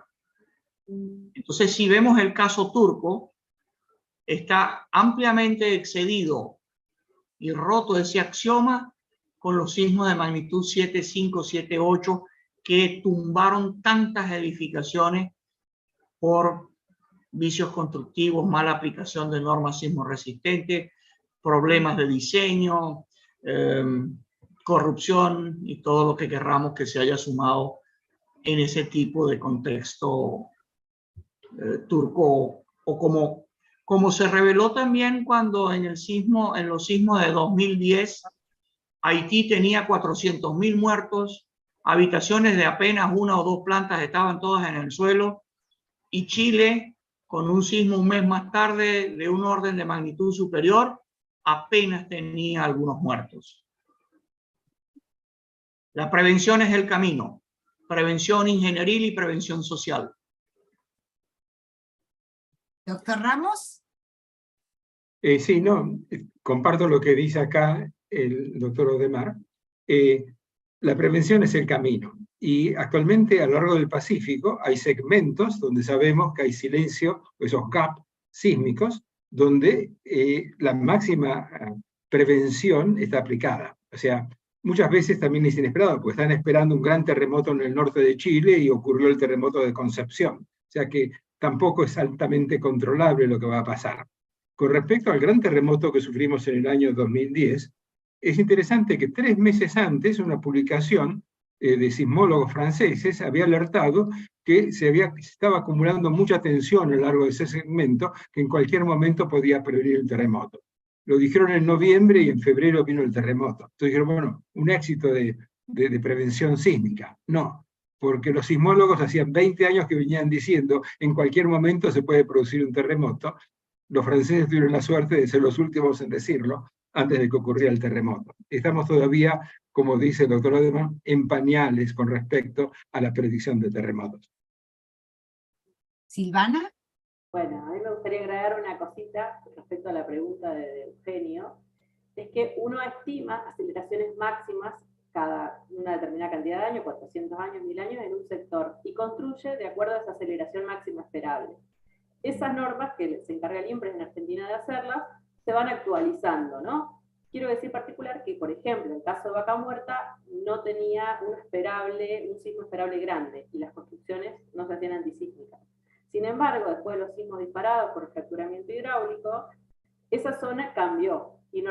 Entonces, si vemos el caso turco, está ampliamente excedido y roto ese axioma con los sismos de magnitud 7.5, 7.8 que tumbaron tantas edificaciones por vicios constructivos, mala aplicación de normas sismo resistentes, problemas de diseño, corrupción y todo lo que querramos que se haya sumado en ese tipo de contexto turco, o como se reveló también cuando en los sismos de 2010, Haití tenía 400.000 muertos, habitaciones de apenas 1 o 2 plantas estaban todas en el suelo, y Chile, con un sismo un mes más tarde de un orden de magnitud superior, apenas tenía algunos muertos. La prevención es el camino, prevención ingenieril y prevención social. Doctor Ramos. Sí, no, comparto lo que dice acá el doctor Odemar. La prevención es el camino. Y actualmente a lo largo del Pacífico hay segmentos donde sabemos que hay silencio, esos gaps sísmicos, donde la máxima prevención está aplicada. O sea, muchas veces también es inesperado, porque están esperando un gran terremoto en el norte de Chile y ocurrió el terremoto de Concepción. O sea que tampoco es altamente controlable lo que va a pasar. Con respecto al gran terremoto que sufrimos en el año 2010, es interesante que 3 meses antes una publicación de sismólogos franceses había alertado que se estaba acumulando mucha tensión a lo largo de ese segmento, que en cualquier momento podía prevenir el terremoto. Lo dijeron en noviembre y en febrero vino el terremoto. Entonces dijeron, bueno, un éxito de prevención sísmica. No, porque los sismólogos hacían 20 años que venían diciendo en cualquier momento se puede producir un terremoto. Los franceses tuvieron la suerte de ser los últimos en decirlo antes de que ocurriera el terremoto. Estamos todavía, como dice el doctor Odemar, en pañales con respecto a la predicción de terremotos. Silvana. Bueno, a mí me gustaría agregar una cosita respecto a la pregunta de Eugenio. Es que uno estima aceleraciones máximas cada una determinada cantidad de años, 400 años, 1000 años, en un sector, y construye de acuerdo a esa aceleración máxima esperable. Esas normas, que se encarga el INPRES en Argentina de hacerlas, se van actualizando, ¿no? Quiero decir particular que, por ejemplo, en el caso de Vaca Muerta, no tenía un sismo esperable grande, y las construcciones no se hacían antisísmicas. Sin embargo, después de los sismos disparados por fracturamiento hidráulico, esa zona cambió, y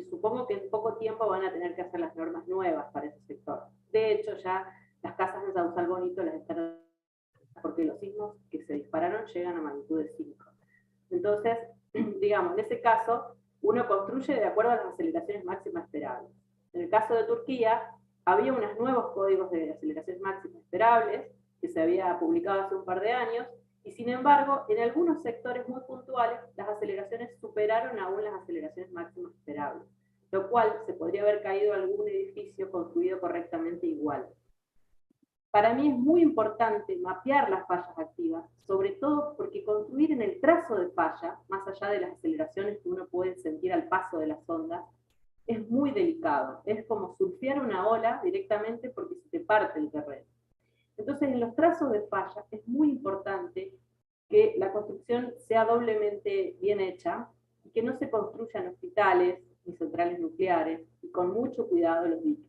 supongo que en poco tiempo van a tener que hacer las normas nuevas para ese sector. De hecho, ya las casas de Sausal Bonito las están, porque los sismos que se dispararon llegan a magnitud de 5. Entonces, digamos, en ese caso, uno construye de acuerdo a las aceleraciones máximas esperables. En el caso de Turquía, había unos nuevos códigos de aceleraciones máximas esperables que se había publicado hace un par de años, y sin embargo, en algunos sectores muy puntuales, las aceleraciones superaron aún las aceleraciones máximas esperables, lo cual se podría haber caído algún edificio construido correctamente igual. Para mí es muy importante mapear las fallas activas, sobre todo porque construir en el trazo de falla, más allá de las aceleraciones que uno puede sentir al paso de las ondas, es muy delicado. Es como surfear una ola directamente porque se te parte el terreno. Entonces, en los trazos de falla es muy importante que la construcción sea doblemente bien hecha y que no se construyan hospitales ni centrales nucleares, y con mucho cuidado los diques.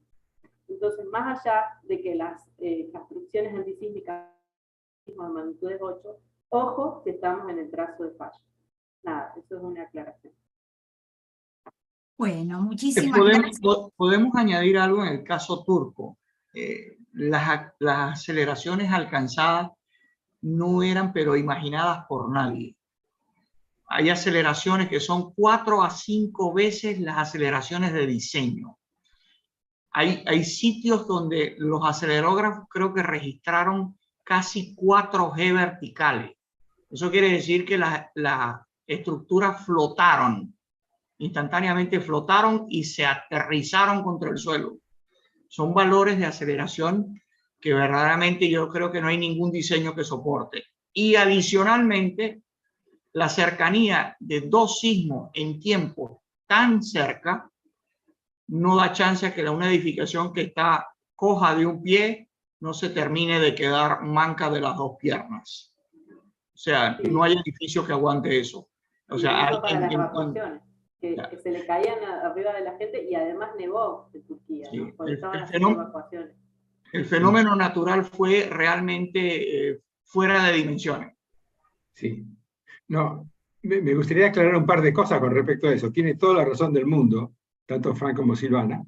Entonces, más allá de que las construcciones antisísmicas de magnitudes 8, ojo que estamos en el trazo de falla. Nada, eso es una aclaración. Bueno, muchísimas gracias. Podemos añadir algo en el caso turco. Las aceleraciones alcanzadas no eran pero imaginadas por nadie. Hay aceleraciones que son 4 a 5 veces las aceleraciones de diseño. Hay sitios donde los acelerógrafos creo que registraron casi 4G verticales. Eso quiere decir que las estructuras flotaron, instantáneamente flotaron y se aterrizaron contra el suelo. Son valores de aceleración que verdaderamente yo creo que no hay ningún diseño que soporte. Y adicionalmente, la cercanía de dos sismos en tiempo tan cerca no da chance a que una edificación que está coja de un pie no se termine de quedar manca de las dos piernas. O sea, no hay edificio que aguante eso. O sea, hay, para las evacuaciones, que se le caían arriba de la gente, y además nevó en Turquía, sí, ¿no? Porque estaban haciendo evacuaciones. El fenómeno natural fue realmente fuera de dimensiones. Sí. No, me gustaría aclarar un par de cosas con respecto a eso. Tiene toda la razón del mundo, tanto Frank como Silvana,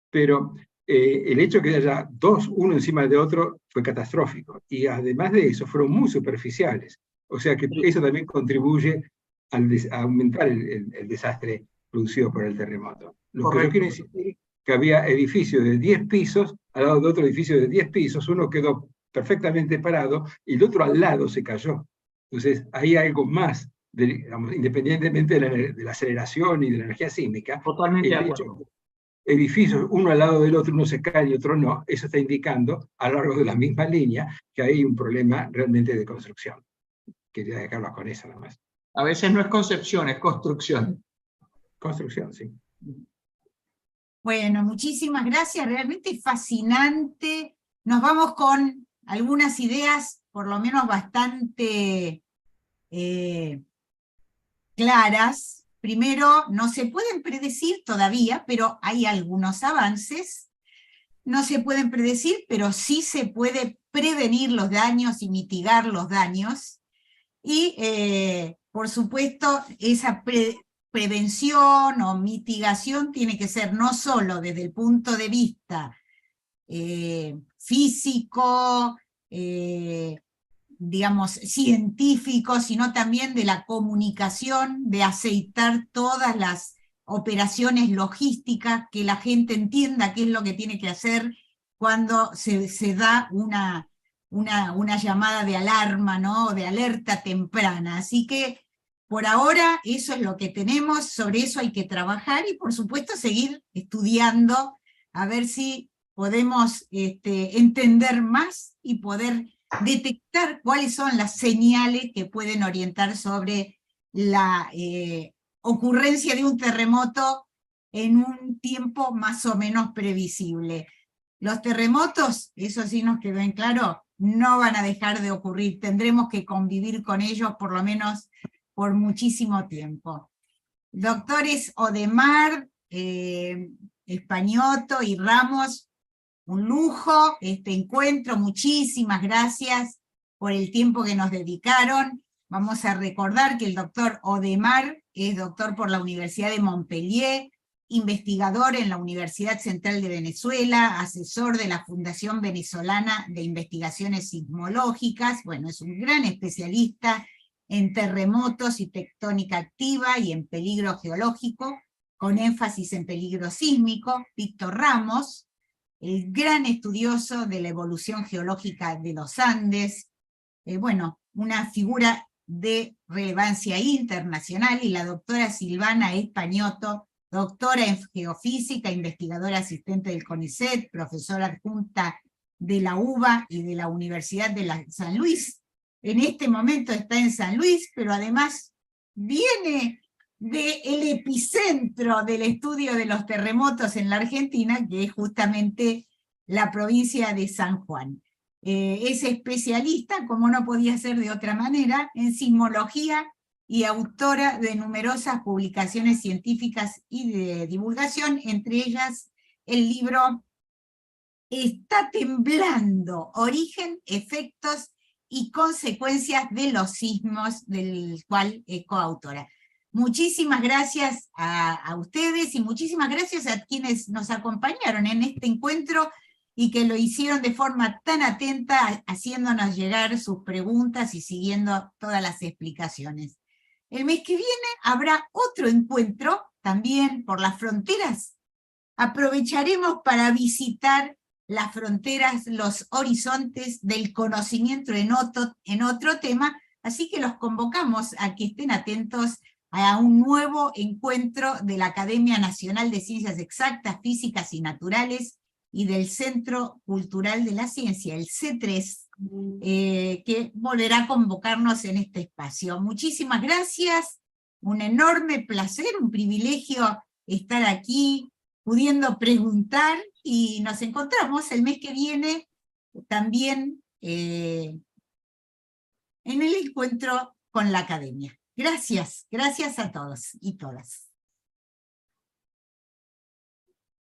pero el hecho de que haya dos, uno encima de otro, fue catastrófico. Y además de eso, fueron muy superficiales. O sea que eso también contribuye a aumentar el desastre producido por el terremoto. Lo que yo quiero insistir que había edificios de 10 pisos al lado de otro edificio de 10 pisos, uno quedó perfectamente parado y el otro al lado se cayó. Entonces, hay algo más, digamos, independientemente de la aceleración y de la energía sísmica. Totalmente de acuerdo. Edificios, uno al lado del otro, uno se cae y otro no, eso está indicando, a lo largo de la misma línea, que hay un problema realmente de construcción. Quería dejarlo con eso nada más. A veces no es concepción, es construcción. Construcción, sí. Bueno, muchísimas gracias, realmente fascinante. Nos vamos con algunas ideas, por lo menos bastante claras. Primero, no se pueden predecir todavía, pero hay algunos avances. No se pueden predecir, pero sí se puede prevenir los daños y mitigar los daños. Y, por supuesto, esa prevención o mitigación tiene que ser no solo desde el punto de vista físico, digamos, científico, sino también de la comunicación, de aceitar todas las operaciones logísticas, que la gente entienda qué es lo que tiene que hacer cuando se da una llamada de alarma, ¿no? De alerta temprana. Así que por ahora eso es lo que tenemos, sobre eso hay que trabajar y por supuesto seguir estudiando, a ver si podemos entender más y poder detectar cuáles son las señales que pueden orientar sobre la ocurrencia de un terremoto en un tiempo más o menos previsible. Los terremotos, eso sí nos quedó en claro, no van a dejar de ocurrir, tendremos que convivir con ellos por lo menos por muchísimo tiempo. Doctores Odemar, Españotto y Ramos, un lujo este encuentro, muchísimas gracias por el tiempo que nos dedicaron. Vamos a recordar que el doctor Odemar es doctor por la Universidad de Montpellier, investigador en la Universidad Central de Venezuela, asesor de la Fundación Venezolana de Investigaciones Sismológicas, bueno, es un gran especialista en terremotos y tectónica activa y en peligro geológico, con énfasis en peligro sísmico. Víctor Ramos, el gran estudioso de la evolución geológica de los Andes, bueno, una figura de relevancia internacional, y la doctora Silvana Españotto, doctora en geofísica, investigadora asistente del CONICET, profesora adjunta de la UBA y de la Universidad de San Luis. En este momento está en San Luis, pero además viene del epicentro del estudio de los terremotos en la Argentina, que es justamente la provincia de San Juan. Es especialista, como no podía ser de otra manera, en sismología y autora de numerosas publicaciones científicas y de divulgación, entre ellas el libro Está temblando, origen, efectos y consecuencias de los sismos, del cual es coautora. Muchísimas gracias a ustedes y muchísimas gracias a quienes nos acompañaron en este encuentro y que lo hicieron de forma tan atenta, haciéndonos llegar sus preguntas y siguiendo todas las explicaciones. El mes que viene habrá otro encuentro, también por las fronteras. Aprovecharemos para visitar las fronteras, los horizontes del conocimiento en otro tema, así que los convocamos a que estén atentos a un nuevo encuentro de la Academia Nacional de Ciencias Exactas, Físicas y Naturales, y del Centro Cultural de la Ciencia, el C3, que volverá a convocarnos en este espacio. Muchísimas gracias, un enorme placer, un privilegio estar aquí, pudiendo preguntar, y nos encontramos el mes que viene también en el encuentro con la academia. Gracias, gracias a todos y todas.